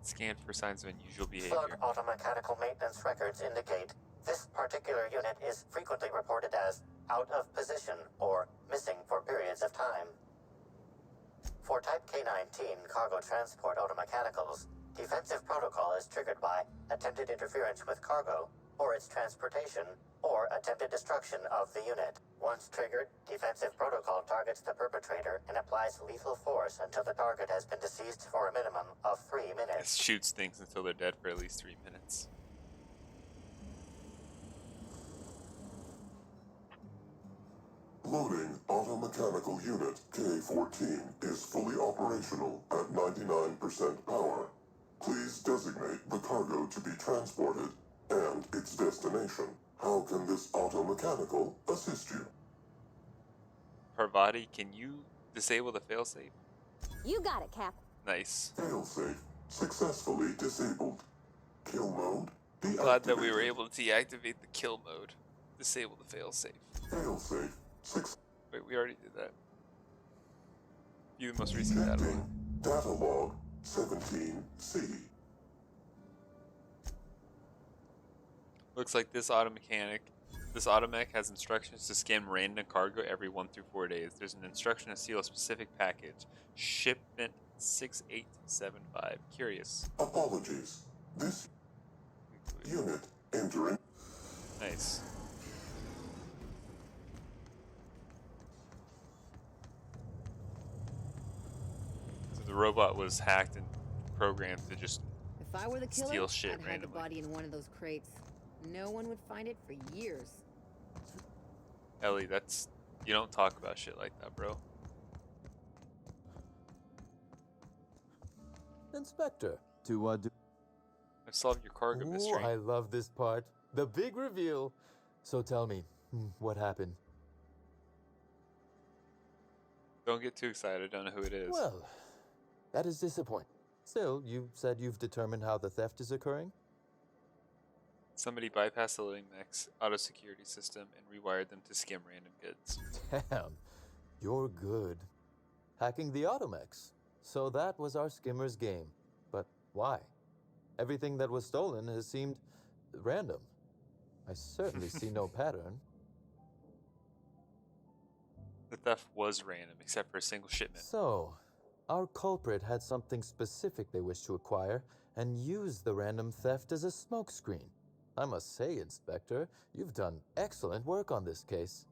Scan for signs of unusual behavior. Slug automechanical maintenance records indicate this particular unit is frequently reported as out of position or missing for periods of time. For Type K-19 cargo transport automechanicals, defensive protocol is triggered by attempted interference with cargo, or its transportation, or attempted destruction of the unit. Once triggered, defensive protocol targets the perpetrator and applies lethal force until the target has been deceased for a minimum of 3 It minutes. shoots things until they're dead for at least 3 minutes. Loading automechanical unit K-14 is fully operational at 99% power. Please designate the cargo to be transported and its destination. How can this automechanical assist you? Parvati, can you disable the failsafe? You got it, Cap. Nice. Failsafe successfully disabled. Kill mode deactivated. Glad that we were able to deactivate the kill mode. Disable the failsafe. Failsafe Wait, we already did that. View the most recent data log. Data log 17C. Looks like this automech has instructions to scan random cargo every 1 through 4 days. There's an instruction to seal a specific package. Shipment 6875. Curious. Apologies. This unit entering. Nice. So the robot was hacked and programmed to just If I were the killer, steal shit I'd hide the randomly. body in one of those crates. No one would find it for years. Ellie, that's... You don't talk about shit like that, bro. Inspector, do I've solved your cargo Ooh, mystery. I love this part. The big reveal. So tell me, what happened? Don't get too excited. I don't know who it is. Well, that is disappointing. Still, you said you've determined how the theft is occurring? Somebody bypassed the loading mech's auto security system and rewired them to skim random goods. Damn, you're good. Hacking the automex. So that was our skimmer's game. But why? Everything that was stolen has seemed random. I certainly see no pattern. The theft was random, except for a single shipment. So, our culprit had something specific they wished to acquire and used the random theft as a smokescreen. I must say, Inspector, you've done excellent work on this case.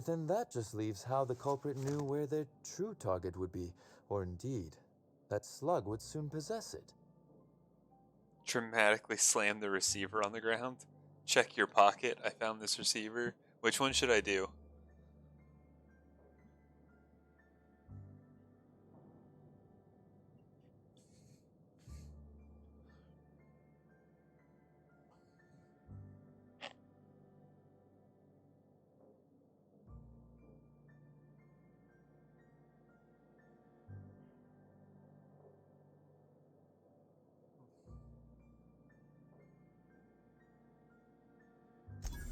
Then that just leaves how the culprit knew where their true target would be, or indeed, that Slug would soon possess it. Dramatically slam the receiver on the ground. Check your pocket. I found this receiver. Which one should I do?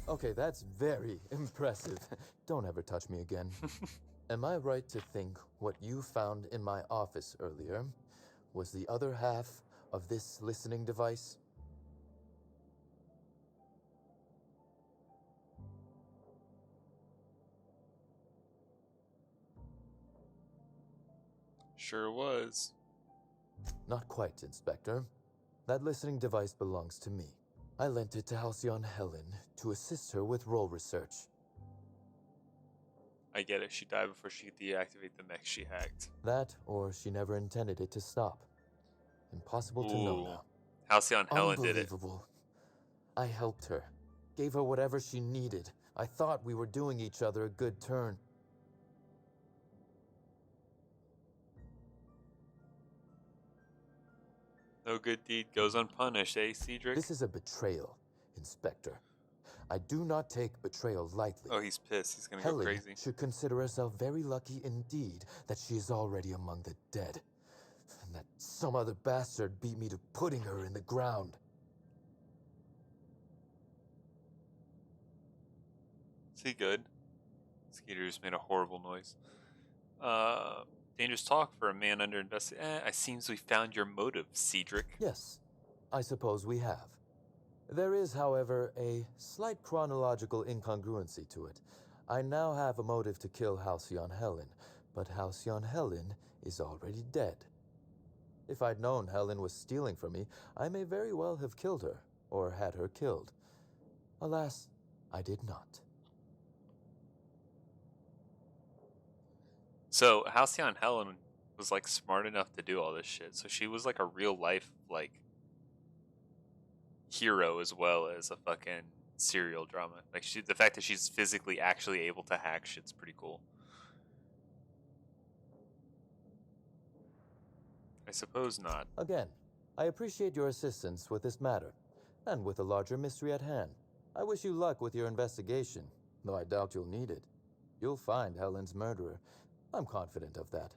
Okay, that's very impressive. Don't ever touch me again. Am I right to think what you found in my office earlier was the other half of this listening device? Sure was. Not quite, Inspector. That listening device belongs to me. I lent it to Halcyon Helen to assist her with role research. I get it. She died before she could deactivate the mech she hacked. That, or she never intended it to stop. Impossible to know now. Halcyon Helen did it. Unbelievable. I helped her. Gave her whatever she needed. I thought we were doing each other a good turn. No good deed goes unpunished, eh, Cedric? This is a betrayal, Inspector. I do not take betrayal lightly. Oh, he's pissed. He's gonna Helen go crazy. should consider herself very lucky indeed that she is already among the dead. And that some other bastard beat me to putting her in the ground. Is he good? Skeeter just made a horrible noise. Dangerous talk for a man under investigation. I seems we found your motive, Cedric. Yes, I suppose we have. There is, however, a slight chronological incongruency to it. I now have a motive to kill Halcyon Helen, but Halcyon Helen is already dead. If I'd known Helen was stealing from me, I may very well have killed her, or had her killed. Alas, I did not. So Halcyon Helen was like smart enough to do all this shit. So she was like a real life like hero as well as a fucking serial drama. Like the fact that she's physically actually able to hack shit's pretty cool. I suppose not. Again, I appreciate your assistance with this matter, and with the larger mystery at hand. I wish you luck with your investigation, though I doubt you'll need it. You'll find Helen's murderer. I'm confident of that.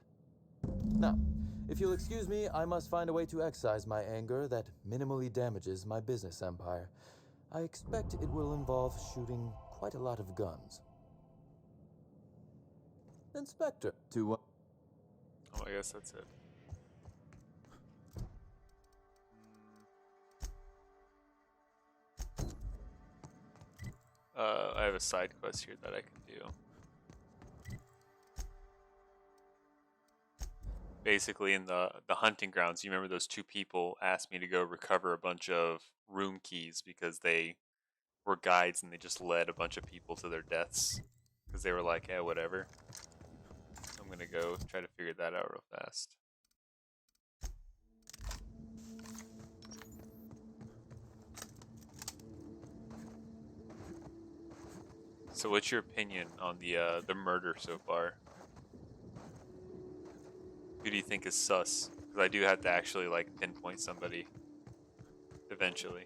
Now, if you'll excuse me, I must find a way to excise my anger that minimally damages my business empire. I expect it will involve shooting quite a lot of guns. Inspector, Oh, I guess that's it. I have a side quest here that I can do. Basically, in the hunting grounds, you remember those two people asked me to go recover a bunch of room keys because they were guides and they just led a bunch of people to their deaths because they were like, yeah, whatever. I'm gonna go try to figure that out real fast. So, what's your opinion on the murder so far? Who do you think is sus? Because I do have to actually like pinpoint somebody eventually.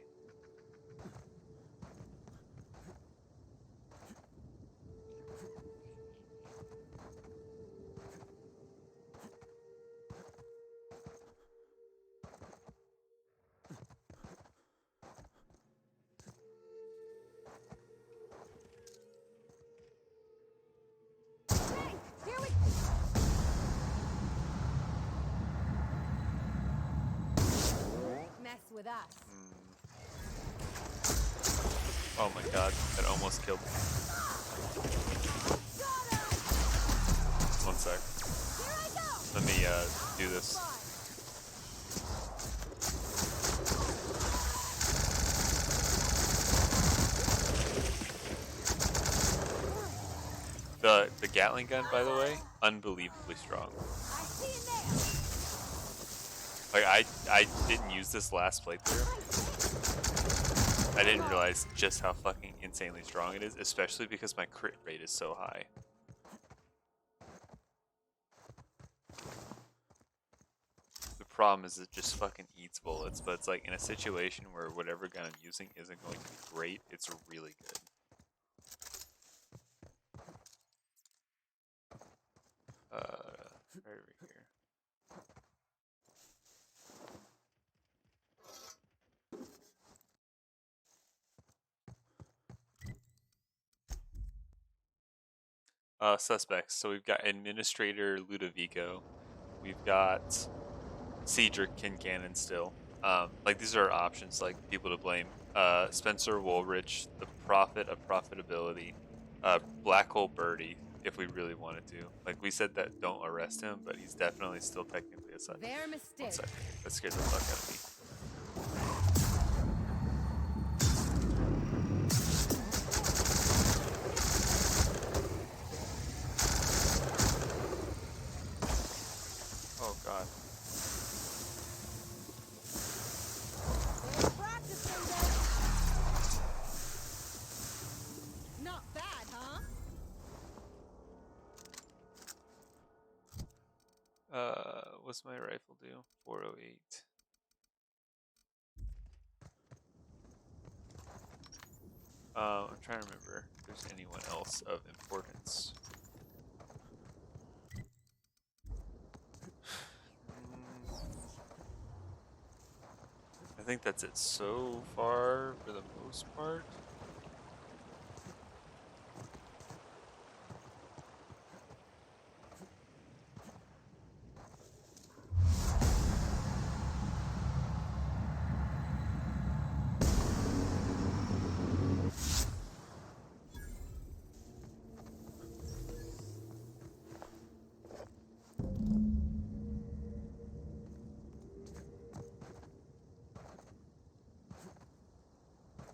With us. Oh my god, that almost killed me. One sec. Let me do this. The Gatling gun, by the way, unbelievably strong. Like I didn't use this last playthrough. I didn't realize just how fucking insanely strong it is, especially because my crit rate is so high. The problem is it just fucking eats bullets, but it's like in a situation where whatever gun I'm using isn't going to be great, it's really good. Right over here. suspects. So we've got Administrator Ludovico. We've got Cedric Kincannon still. Like these are options, like people to blame. Spencer Woolrich, the Prophet of Profitability, Black Hole Birdie, if we really wanted to. Like we said that don't arrest him, but he's definitely still technically a suspect. Their mistake. One second. That scared the fuck out of me. Oh god. They're practicing that. Not bad, huh? What's my rifle do? 408. I'm trying to remember if there's anyone else of importance. I think that's it so far for the most part.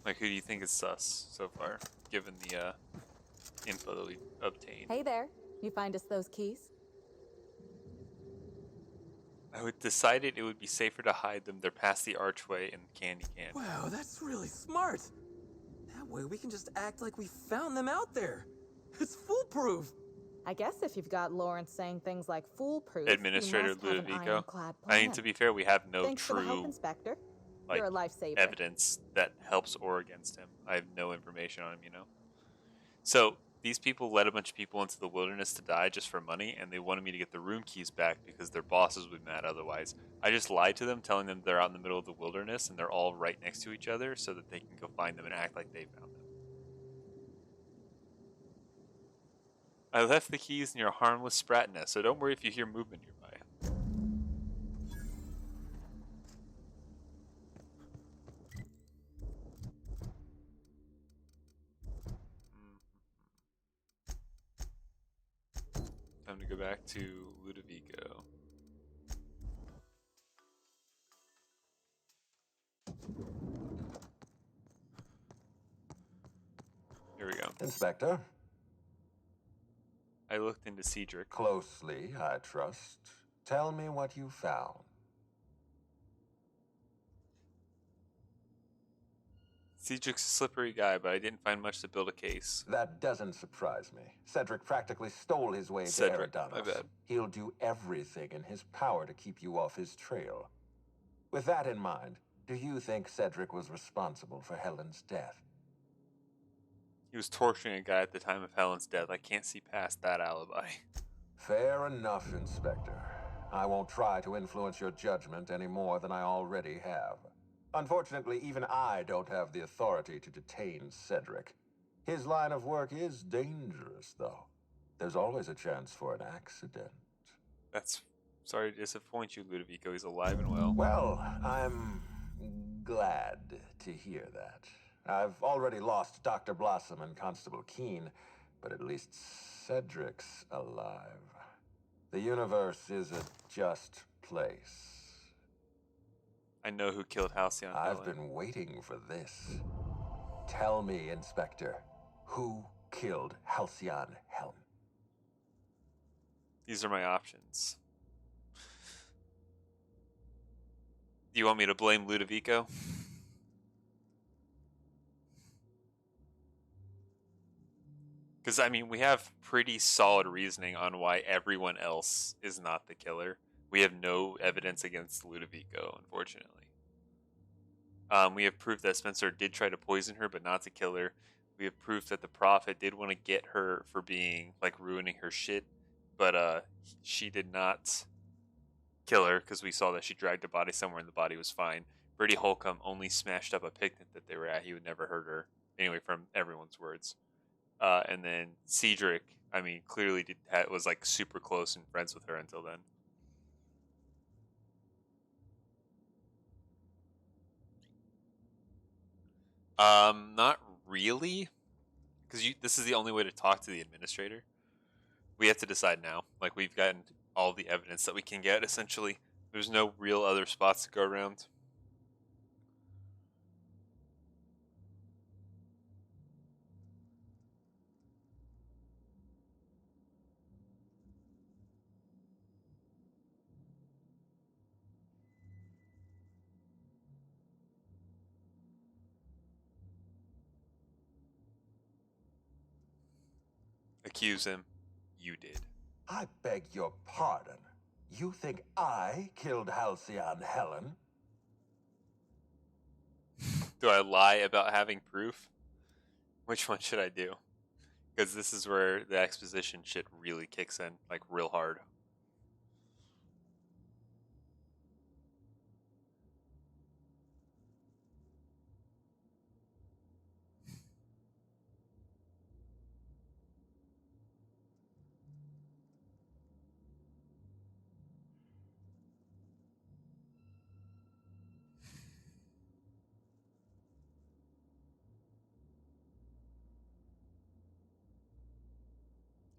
Like, who do you think is sus so far, given the info that we obtained? Hey there. You find us those keys? I would decided it would be safer to hide them. They're past the archway in the candy can. Wow, that's really smart. That way we can just act like we found them out there. It's foolproof. I guess if you've got Lawrence saying things like foolproof, Administrator you must have an Ludovico. ironclad I mean, plan. to be fair, we have no Thanks for the help, true Inspector. like You're a lifesaver. evidence that helps or against him. I have no information on him, you know. So these people led a bunch of people into the wilderness to die just for money, and they wanted me to get the room keys back because their bosses would be mad otherwise. I just lied to them, telling them they're out in the middle of the wilderness and they're all right next to each other so that they can go find them and act like they found them. I left the keys in your harmless sprat nest, so don't worry if you hear movement nearby. Time to go back to Ludovico. Here we go. Inspector? I looked into Cedric. Closely, I trust. Tell me what you found. Cedric's a slippery guy, but I didn't find much to build a case. That doesn't surprise me. Cedric practically stole his way Cedric, to Eridanos. my bad. He'll do everything in his power to keep you off his trail. With that in mind, do you think Cedric was responsible for Helen's death? He was torturing a guy at the time of Helen's death. I can't see past that alibi. Fair enough, Inspector. I won't try to influence your judgment any more than I already have. Unfortunately, even I don't have the authority to detain Cedric. His line of work is dangerous, though. There's always a chance for an accident. That's... sorry to disappoint you, Ludovico. He's alive and well. Well, I'm glad to hear that. I've already lost Dr. Blossom and Constable Keene, but at least Cedric's alive. The universe is a just place. I know who killed Halcyon I've Helen. been waiting for this. Tell me, Inspector, who killed Halcyon Helen? These are my options. Do you want me to blame Ludovico? Because, I mean, we have pretty solid reasoning on why everyone else is not the killer. We have no evidence against Ludovico, unfortunately. We have proof that Spencer did try to poison her, but not to kill her. We have proof that the Prophet did want to get her for being, like, ruining her shit. But she did not kill her, because we saw that she dragged a body somewhere and the body was fine. Bertie Holcomb only smashed up a picnic that they were at. He would never hurt her. Anyway, from everyone's words. And then Cedric, I mean, clearly was like super close and friends with her until then. Not really, because this is the only way to talk to the administrator. We have to decide now. Like, we've gotten all the evidence that we can get, essentially. There's no real other spots to go around. Accuse him. You did. I beg your pardon. You think I killed Halcyon Helen? Do I lie about having proof? Which one should I do? Because this is where the exposition shit really kicks in, like, real hard.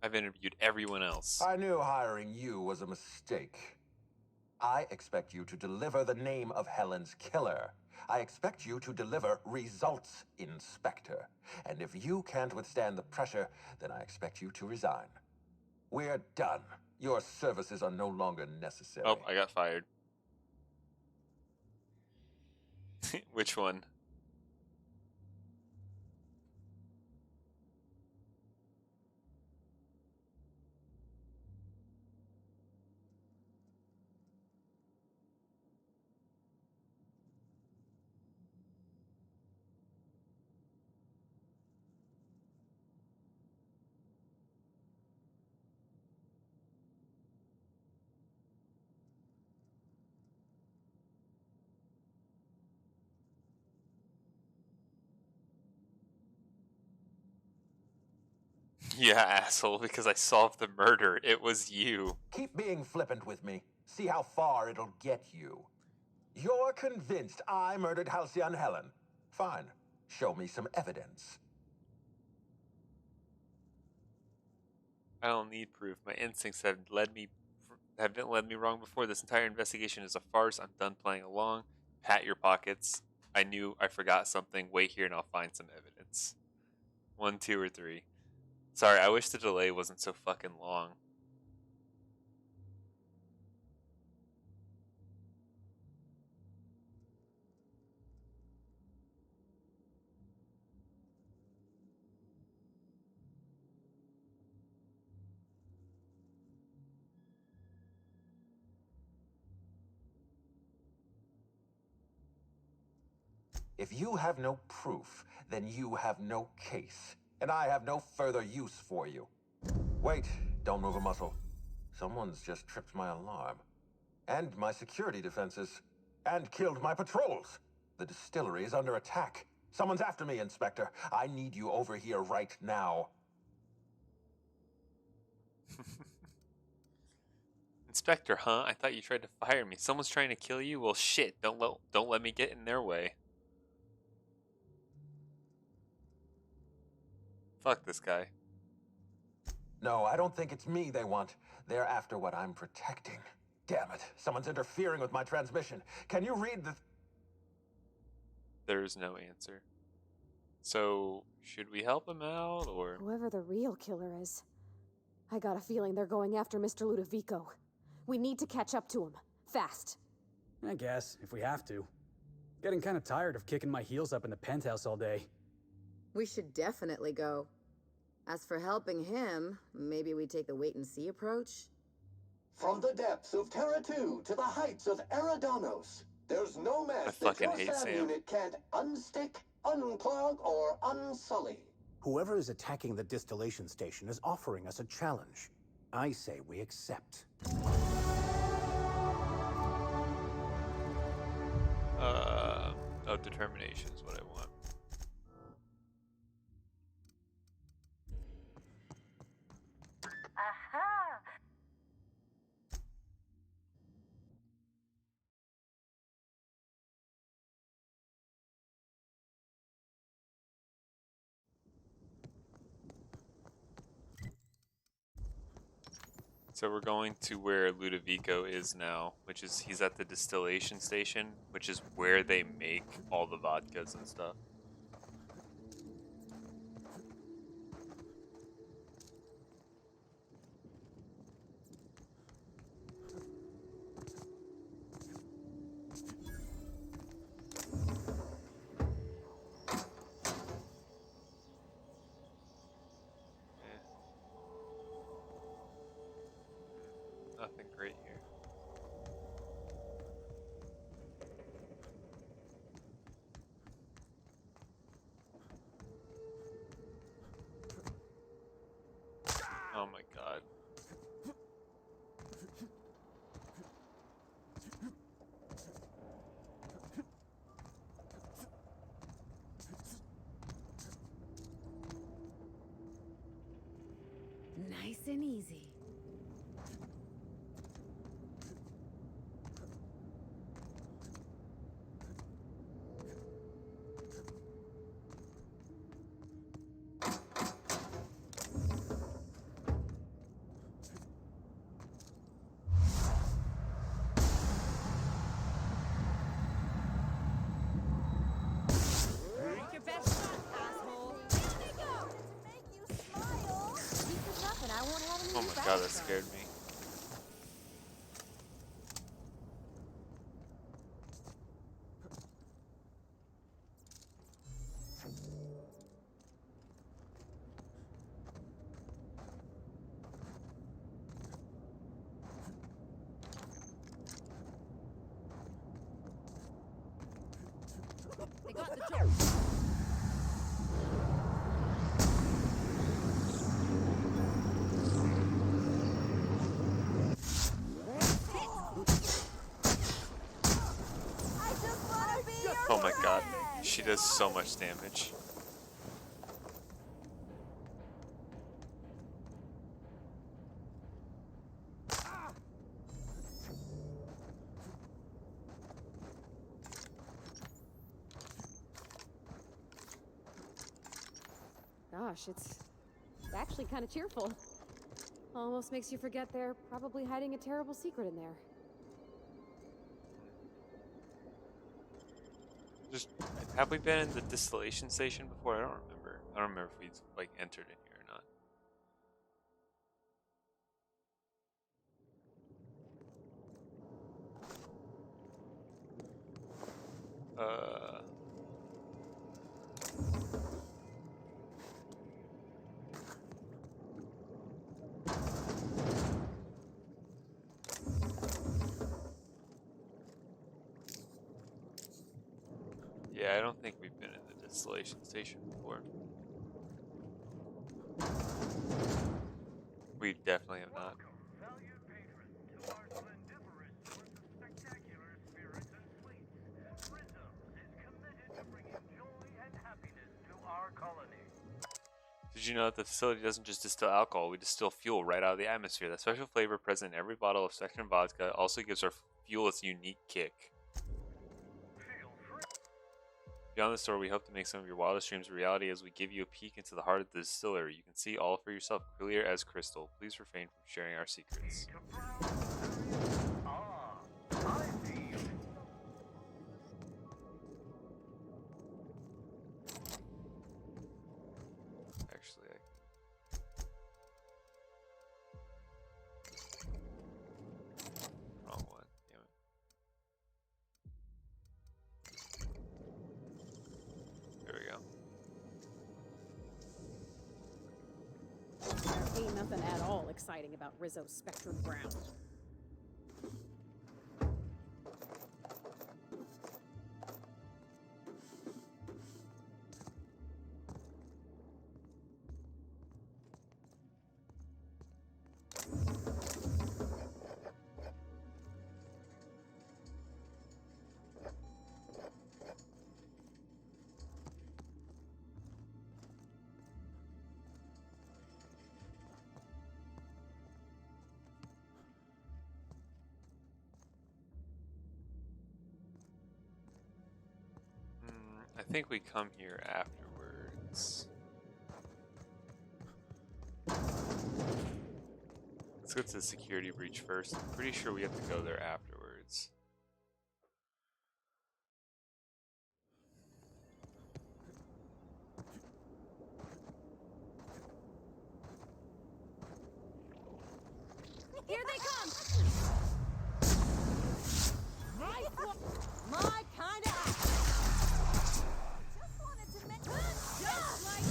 I've interviewed everyone else. I knew hiring you was a mistake. I expect you to deliver the name of Helen's killer. I expect you to deliver results, Inspector. And if you can't withstand the pressure, then I expect you to resign. We're done. Your services are no longer necessary. Oh, I got fired. Which one? Yeah, asshole, because I solved the murder. It was you. Keep being flippant with me. See how far it'll get you. You're convinced I murdered Halcyon Helen. Fine. Show me some evidence. I don't need proof. My instincts haven't led me wrong before. This entire investigation is a farce. I'm done playing along. Pat your pockets. I knew I forgot something. Wait here and I'll find some evidence. 1, 2, or 3. Sorry, I wish the delay wasn't so fucking long. If you have no proof, then you have no case. And I have no further use for you. Wait, don't move a muscle. Someone's just tripped my alarm. And my security defenses. And killed my patrols. The distillery is under attack. Someone's after me, Inspector. I need you over here right now. Inspector, huh? I thought you tried to fire me. Someone's trying to kill you? Well, shit. Don't let me get in their way. Fuck this guy. No, I don't think it's me they want. They're after what I'm protecting. Damn it. Someone's interfering with my transmission. Can you read the... There's no answer. So, should we help him out, or... Whoever the real killer is, I got a feeling they're going after Mr. Ludovico. We need to catch up to him. Fast. I guess, if we have to. Getting kind of tired of kicking my heels up in the penthouse all day. We should definitely go. As for helping him, maybe we take the wait-and-see approach? From the depths of Terra 2 to the heights of Eridanos, there's no mess that your SAM unit can't unstick, unclog, or unsully. Whoever is attacking the distillation station is offering us a challenge. I say we accept. Oh, determination is what I want. So we're going to where Ludovico is now, which is he's at the distillation station, which is where they make all the vodkas and stuff. Nothing great here. Oh my god. Nice and easy. Make your best shot, asshole. Here they go. To make you smile. Keep it up and I won't have any Oh my god, that scared me. They got the joke. Oh my god, she does so much damage. Gosh, it's actually kind of cheerful. Almost makes you forget they're probably hiding a terrible secret in there. Just have we been in the distillation station before? I don't remember. I don't remember if we like entered in here or not. Yeah, I don't think we've been in the distillation station before. We definitely have not. Did you know that the facility doesn't just distill alcohol, we distill fuel right out of the atmosphere. That special flavor present in every bottle of Spectrum vodka also gives our fuel its unique kick. Beyond the store, we hope to make some of your wildest dreams a reality as we give you a peek into the heart of the distillery. You can see all for yourself, clear as crystal. Please refrain from sharing our secrets. Actually, wrong one. Damn it. There we go. There ain't nothing at all exciting about Rizzo's Spectrum Brown. I think we come here afterwards. Let's go to the security breach first. I'm pretty sure we have to go there afterwards. Here they come! My kind of act. Just wanted to make just like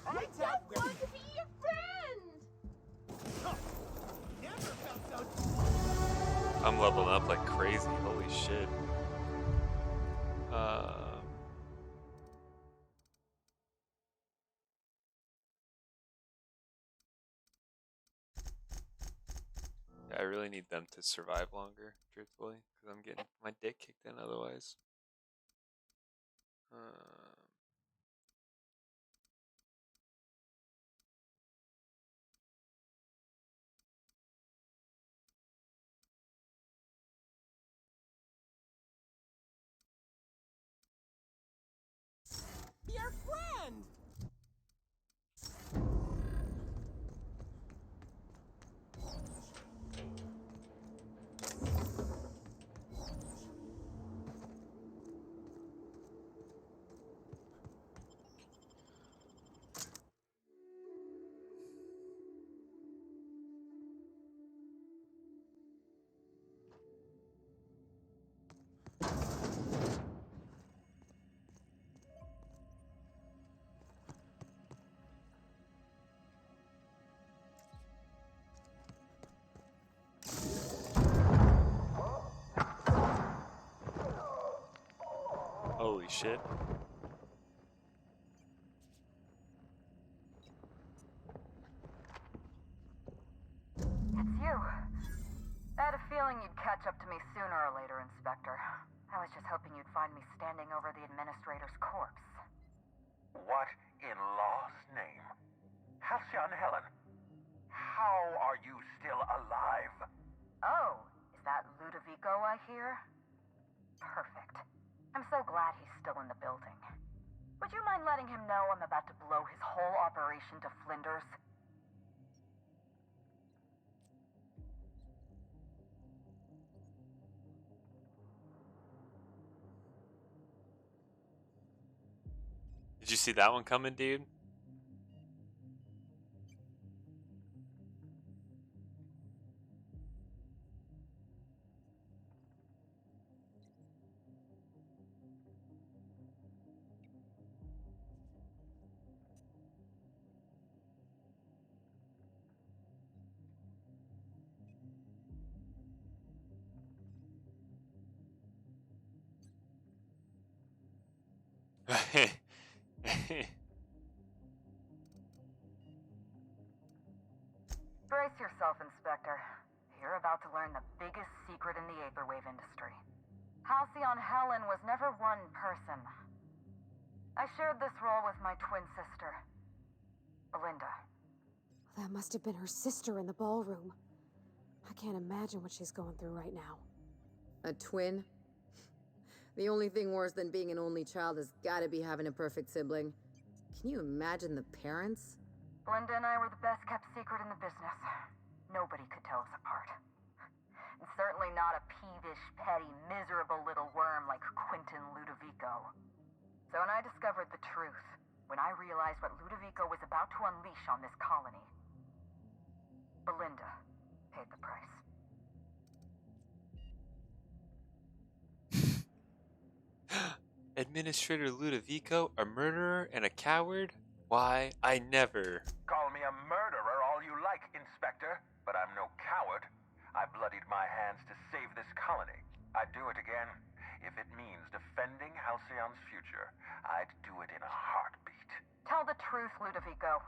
I just want to be your friend. Never felt so. I'm leveling up like crazy. Holy shit. I really need them to survive longer, truthfully, because I'm getting my dick kicked in otherwise. Your friend! Holy shit. It's you. I had a feeling you'd catch up to me sooner or later, Inspector. I was just hoping you'd find me standing over the administrator's corpse. What in law's name? Halcyon Helen, how are you still alive? Oh, is that Ludovico I hear? Perfect. I'm so glad he's still in the building. Would you mind letting him know I'm about to blow his whole operation to flinders? Did you see that one coming, dude? Brace yourself, Inspector. You're about to learn the biggest secret in the vaporwave industry. Halcyon Helen was never one person. I shared this role with my twin sister, Belinda. That must have been her sister in the ballroom. I can't imagine what she's going through right now. A twin? The only thing worse than being an only child has gotta be having a perfect sibling. Can you imagine the parents? Belinda and I were the best kept secret in the business. Nobody could tell us apart. And certainly not a peevish, petty, miserable little worm like Quentin Ludovico. So when I discovered the truth, when I realized what Ludovico was about to unleash on this colony, Belinda paid the price. Administrator Ludovico, a murderer and a coward? Why, I never. Call me a murderer all you like, Inspector, but I'm no coward. I bloodied my hands to save this colony. I'd do it again. If it means defending Halcyon's future, I'd do it in a heartbeat. Tell the truth, Ludovico.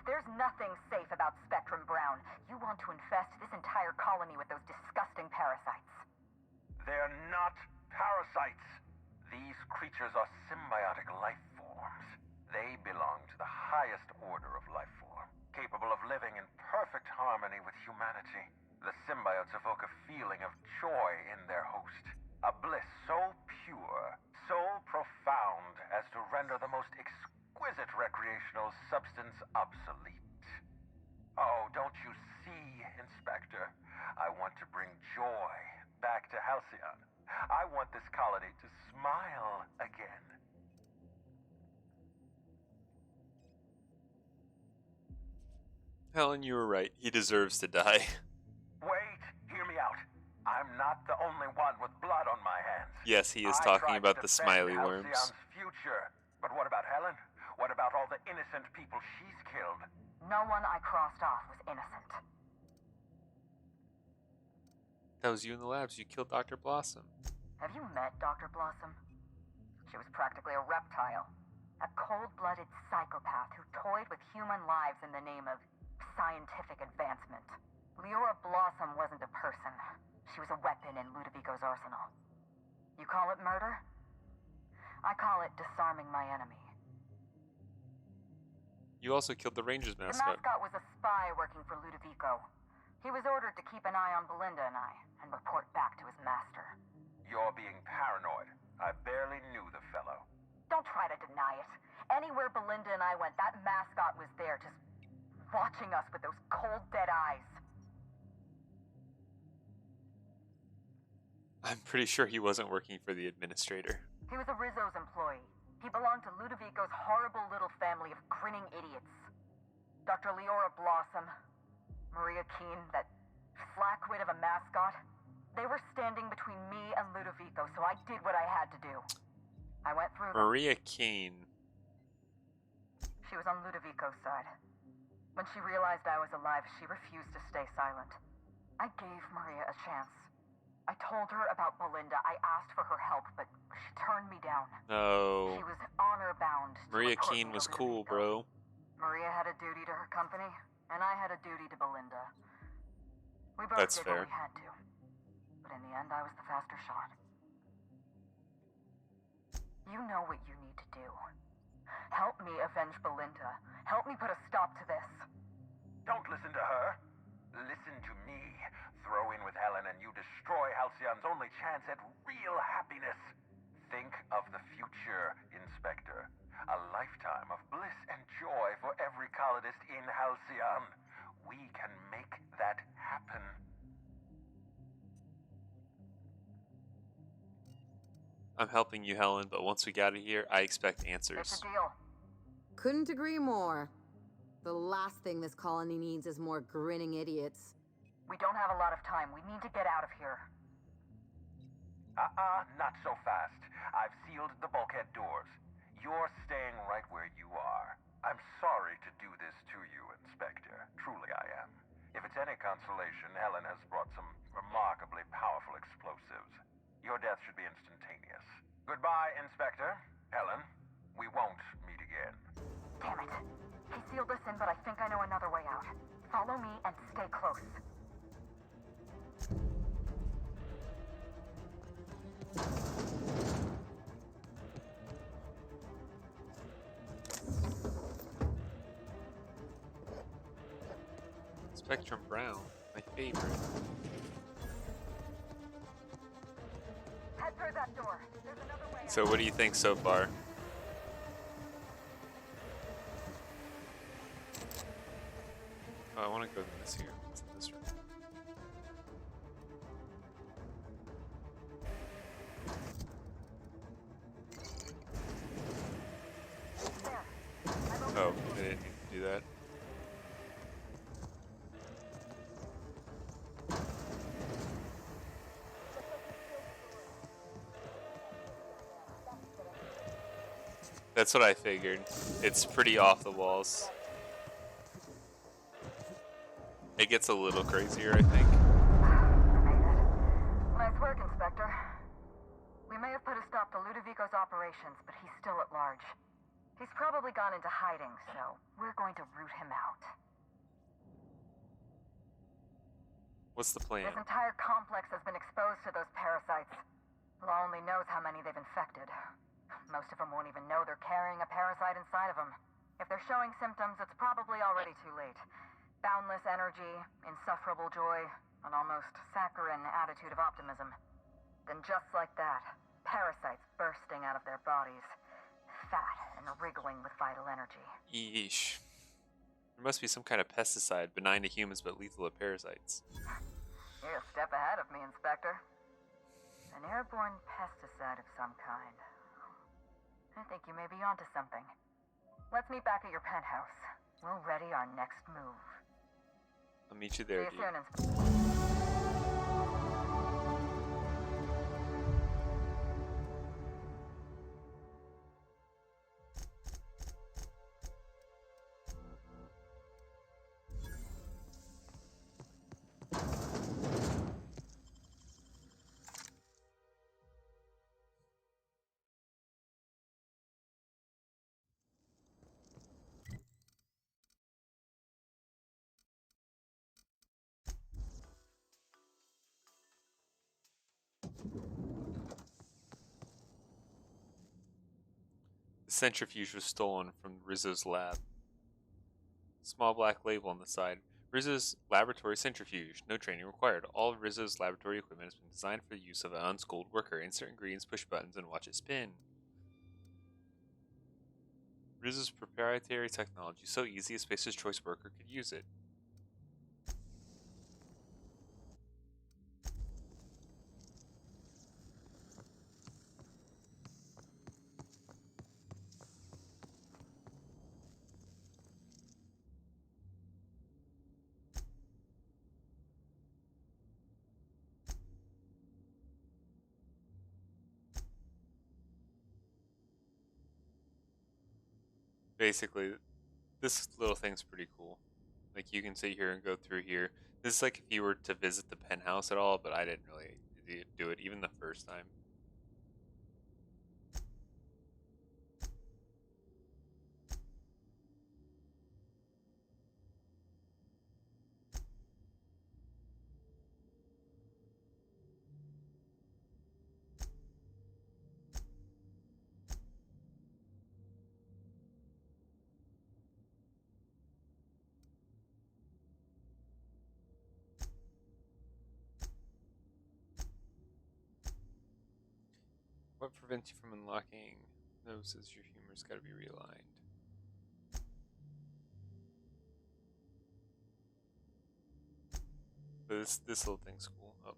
There's nothing safe about Spectrum Brown. You want to infest this entire colony with those disgusting parasites. They're not parasites. These creatures are symbiotic life forms. They belong to the highest order of life form, capable of living in perfect harmony with humanity. The symbiotes evoke a feeling of joy in their host, a bliss so pure, so profound as substance obsolete. Oh, don't you see, Inspector? I want to bring joy back to Halcyon. I want this colony to smile again. Helen, you were right. He deserves to die. Wait, hear me out. I'm not the only one with blood on my hands. Yes, he is I talking tried about to the defend smiley worms. Halcyon's future. But what about Helen? What about all the innocent people she's killed? No one I crossed off was innocent. That was you in the labs. You killed Dr. Blossom. Have you met Dr. Blossom? She was practically a reptile. A cold-blooded psychopath who toyed with human lives in the name of scientific advancement. Leora Blossom wasn't a person. She was a weapon in Ludovico's arsenal. You call it murder? I call it disarming my enemy. You also killed the Rangers The mascot. mascot was a spy working for Ludovico. He was ordered to keep an eye on Belinda and I, and report back to his master. You're being paranoid. I barely knew the fellow. Don't try to deny it. Anywhere Belinda and I went, that mascot was there, just watching us with those cold, dead eyes. I'm pretty sure he wasn't working for the administrator. He was a Rizzo's employee. He belonged to Ludovico's horrible little family of grinning idiots. Dr. Leora Blossom, Maria Keene, that flackwit of a mascot, they were standing between me and Ludovico, so I did what I had to do. I went through them. Maria Keene. She was on Ludovico's side. When she realized I was alive, she refused to stay silent. I gave Maria a chance. I told her about Belinda. I asked for her help, but she turned me down. No. She was honor-bound. Maria Keene was cool, bro. Maria had a duty to her company, and I had a duty to Belinda. We both That's did fair. what we had to. But in the end, I was the faster shot. You know what you need to do. Help me avenge Belinda. Help me put a stop to this. Don't listen to her. Listen to me. Throw in with Helen and you destroy Halcyon's only chance at real happiness. Think of the future, Inspector. A lifetime of bliss and joy for every colonist in Halcyon. We can make that happen. I'm helping you, Helen, but once we get out of here, I expect answers. It's a deal. Couldn't agree more. The last thing this colony needs is more grinning idiots. We don't have a lot of time. We need to get out of here. Not so fast. I've sealed the bulkhead doors. You're staying right where you are. I'm sorry to do this to you, Inspector. Truly I am. If it's any consolation, Helen has brought some remarkably powerful explosives. Your death should be instantaneous. Goodbye, Inspector. Helen, we won't meet again. Damn it. He sealed us in, but I think I know another way out. Follow me and stay close. Spectrum Brown, my favorite. Head through that door. There's another way out. So what do you think so far? Oh, I want to go to this here. What's in this room? Oh, I didn't need to do that. That's what I figured. It's pretty off the walls. It gets a little crazier, I think. Nice work, Inspector. We may have put a stop to Ludovico's operations, but he's still at large. He's probably gone into hiding, so we're going to root him out. What's the plan? This entire complex has been exposed to those parasites. Law only knows how many they've infected. Most of them won't even know they're carrying a parasite inside of them. If they're showing symptoms, it's probably already too late. Boundless energy, insufferable joy, an almost saccharine attitude of optimism. Then just like that, parasites bursting out of their bodies. fat and wriggling with vital energy. Yeesh. There must be some kind of pesticide, benign to humans but lethal to parasites. You're a step ahead of me, Inspector. An airborne pesticide of some kind. I think you may be onto something. Let's meet back at your penthouse. We'll ready our next move. I'll meet you there, See you dude. soon, Inspector. The centrifuge was stolen from Rizzo's lab. Small black label on the side. Rizzo's laboratory centrifuge. No training required. All of Rizzo's laboratory equipment has been designed for the use of an unschooled worker. Insert ingredients, push buttons, and watch it spin. Rizzo's proprietary technology. So easy a Spacer's Choice worker could use it. Basically, this little thing's pretty cool. Like, you can sit here and go through here. This is like if you were to visit the penthouse at all, but I didn't really do it even the first time. What prevents you from unlocking? Notices your humor's got to be realigned. But this little thing's cool. Oh.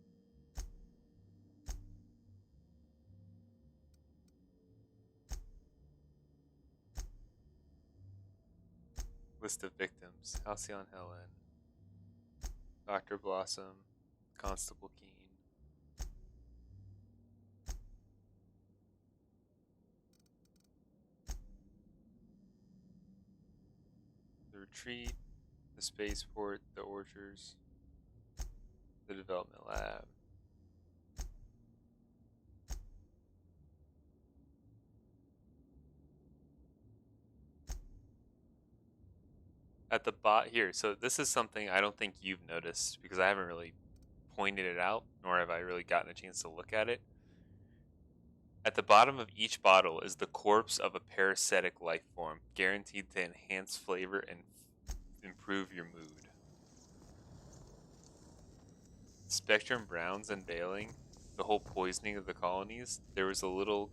List of victims: Halcyon Helen, Dr. Blossom, Constable Keen. The retreat, the spaceport, the orchards, the development lab. At the here, so this is something I don't think you've noticed because I haven't really pointed it out, nor have I really gotten a chance to look at it. At the bottom of each bottle is the corpse of a parasitic life form, guaranteed to enhance flavor and improve your mood. Spectrum Brown's unveiling, the whole poisoning of the colonies, there was a little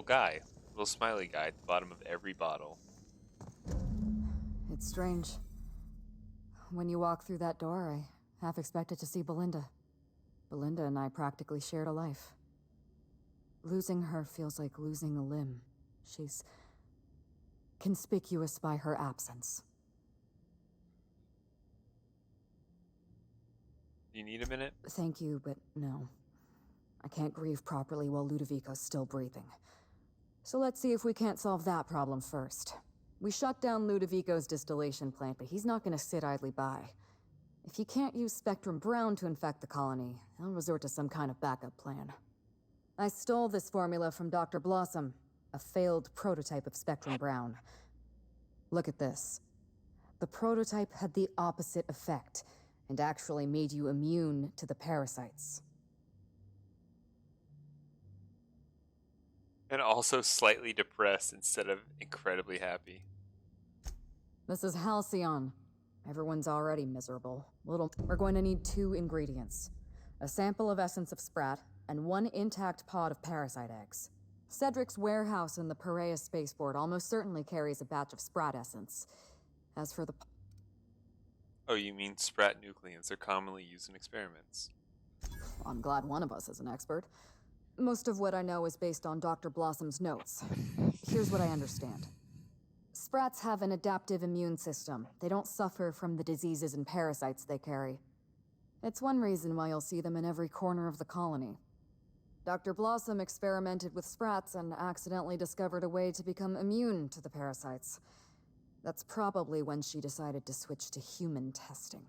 guy, little smiley guy at the bottom of every bottle. It's strange. When you walk through that door, I half expected to see Belinda. Belinda and I practically shared a life. Losing her feels like losing a limb. She's conspicuous by her absence. Do you need a minute? Thank you, but no. I can't grieve properly while Ludovico's still breathing. So let's see if we can't solve that problem first. We shut down Ludovico's distillation plant, but he's not gonna sit idly by. If you can't use Spectrum Brown to infect the colony, they'll resort to some kind of backup plan. I stole this formula from Dr. Blossom, a failed prototype of Spectrum Brown. Look at this. The prototype had the opposite effect, and actually made you immune to the parasites. And also slightly depressed instead of incredibly happy. This is Halcyon. Everyone's already miserable. We're going to need 2 ingredients. A sample of essence of sprat, and 1 intact pod of parasite eggs. Cedric's warehouse in the Perea spaceport almost certainly carries a batch of Sprat essence. As for the... Oh, you mean Sprat nucleons are commonly used in experiments. I'm glad one of us is an expert. Most of what I know is based on Dr. Blossom's notes. Here's what I understand. Sprats have an adaptive immune system. They don't suffer from the diseases and parasites they carry. It's one reason why you'll see them in every corner of the colony. Dr. Blossom experimented with Sprats and accidentally discovered a way to become immune to the parasites. That's probably when she decided to switch to human testing.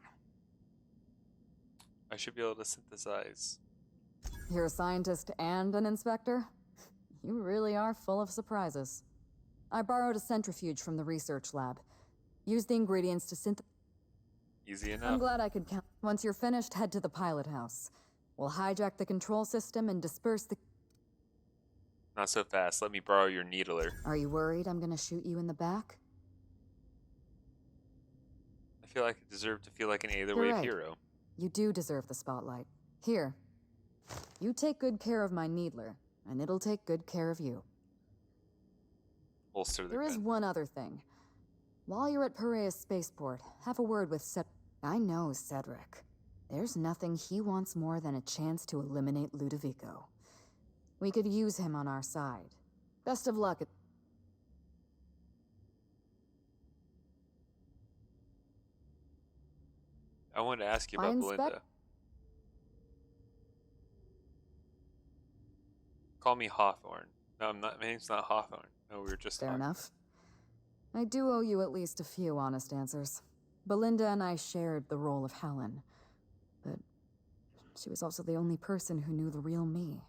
I should be able to synthesize. You're a scientist and an inspector? You really are full of surprises. I borrowed a centrifuge from the research lab. Use the ingredients to synthesize. Easy enough. I'm glad I could count. Once you're finished, head to the pilot house. We'll hijack the control system and disperse the... Not so fast. Let me borrow your needler. Are you worried I'm gonna shoot you in the back? I feel like I deserve to feel like an You're either-way right. hero. You do deserve the spotlight. Here. You take good care of my needler, and it'll take good care of you. Holster the There is gun. one other thing. While you're at Perea's spaceport, have a word with I know Cedric. There's nothing he wants more than a chance to eliminate Ludovico. We could use him on our side. Best of luck. I wanted to ask you I about inspect- Belinda. Call me Hawthorne. No, I'm not. My name's not Hawthorne. No, we were just Fair talking. enough. I do owe you at least a few honest answers. Belinda and I shared the role of Helen, but she was also the only person who knew the real me.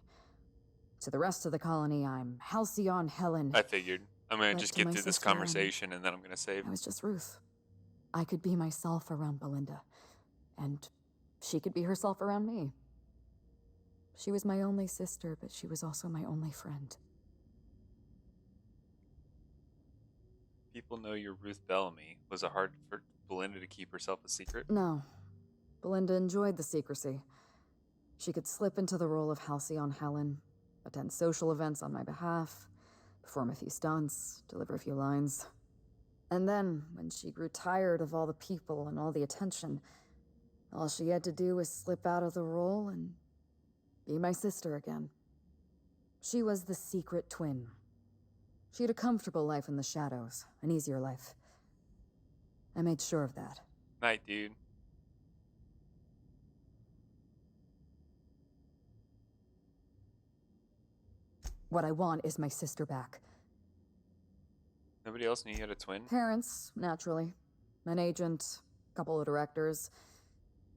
To the rest of the colony, I'm Halcyon Helen. I figured. I'm gonna But just to get my through this sister, conversation and then I'm gonna save. I was just Ruth. I could be myself around Belinda, and she could be herself around me. She was my only sister, but she was also my only friend. People know you're Ruth Bellamy. Was it hard for Belinda to keep herself a secret? No. Belinda enjoyed the secrecy. She could slip into the role of Halcyon Helen, attend social events on my behalf, perform a few stunts, deliver a few lines. And then, when she grew tired of all the people and all the attention, all she had to do was slip out of the role and be my sister again. She was the secret twin. She had a comfortable life in the shadows, an easier life. I made sure of that. Night, dude. What I want is my sister back. Nobody else knew you had a twin? Parents, naturally. An agent, a couple of directors.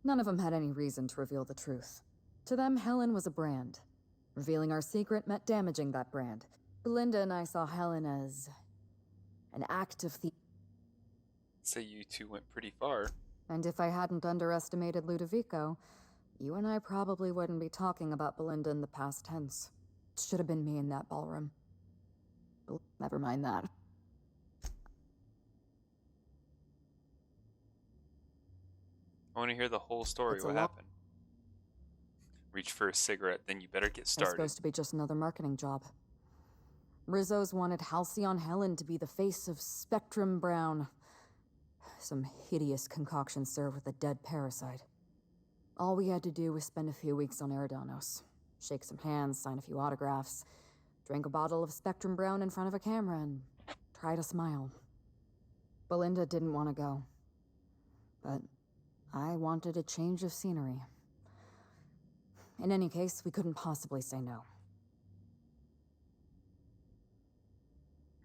None of them had any reason to reveal the truth. To them, Helen was a brand. Revealing our secret meant damaging that brand. Belinda and I saw Helen as an act of the... Say you two went pretty far. And if I hadn't underestimated Ludovico, you and I probably wouldn't be talking about Belinda in the past tense. It should have been me in that ballroom. Never mind that. I want to hear the whole story. It's a What lot. happened? Reach for a cigarette, then you better get It's started. supposed to be just another marketing job. Rizzo's wanted Halcyon Helen to be the face of Spectrum Brown. Some hideous concoction served with a dead parasite. All we had to do was spend a few weeks on Eridanos, shake some hands, sign a few autographs, drink a bottle of Spectrum Brown in front of a camera, and try to smile. Belinda didn't want to go, but I wanted a change of scenery. In any case, we couldn't possibly say no.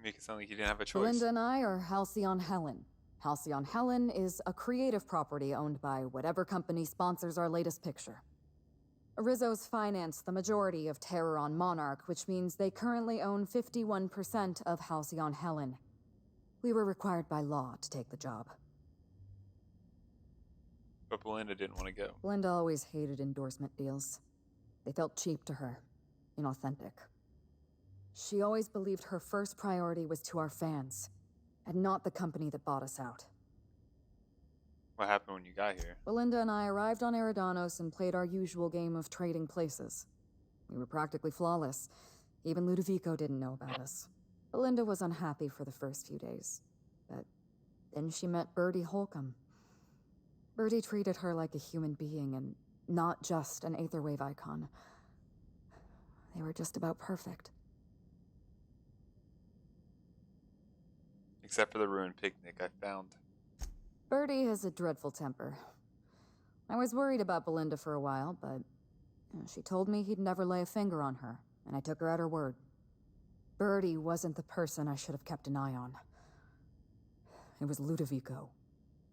Make it sound like you didn't have a choice. Belinda and I are Halcyon Helen. Halcyon Helen is a creative property owned by whatever company sponsors our latest picture. Rizzo's finance the majority of Terror on Monarch, which means they currently own 51% of Halcyon Helen. We were required by law to take the job. But Belinda didn't want to go. Belinda always hated endorsement deals. They felt cheap to her, inauthentic. She always believed her first priority was to our fans, and not the company that bought us out. What happened when you got here? Belinda and I arrived on Eridanos and played our usual game of trading places. We were practically flawless, Even Ludovico didn't know about us. Belinda was unhappy for the first few days, but then she met Bertie Holcomb. Bertie treated her like a human being and not just an Aetherwave icon. They were just about perfect. Except for the ruined picnic I found. Bertie has a dreadful temper. I was worried about Belinda for a while, but she told me he'd never lay a finger on her, and I took her at her word. Bertie wasn't the person I should have kept an eye on. It was Ludovico.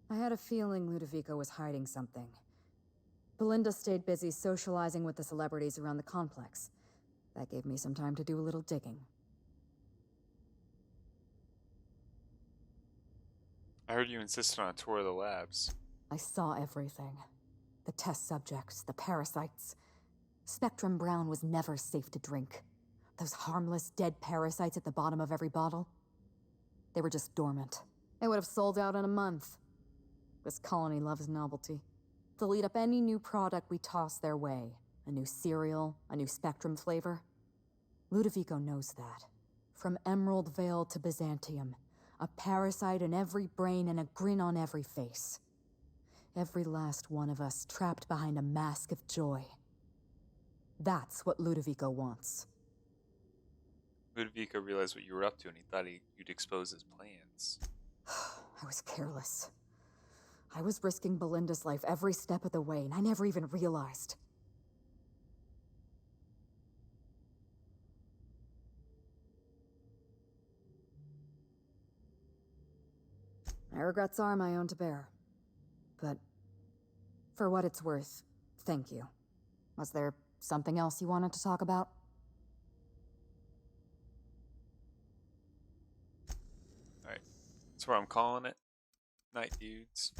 I had a feeling Ludovico was hiding something. Belinda stayed busy socializing with the celebrities around the complex. That gave me some time to do a little digging. I heard you insisted on a tour of the labs. I saw everything. The test subjects, the parasites. Spectrum Brown was never safe to drink. Those harmless, dead parasites at the bottom of every bottle. They were just dormant. They would have sold out in a month. This colony loves novelty. They'll eat up any new product we toss their way. A new cereal, a new Spectrum flavor. Ludovico knows that. From Emerald Vale to Byzantium. A parasite in every brain and a grin on every face. Every last one of us trapped behind a mask of joy. That's what Ludovico wants. Ludovico realized what you were up to and he thought you'd expose his plans. I was careless. I was risking Belinda's life every step of the way, and I never even realized. My regrets are my own to bear. But for what it's worth, thank you. Was there something else you wanted to talk about? Alright, that's where I'm calling it. Night, dudes.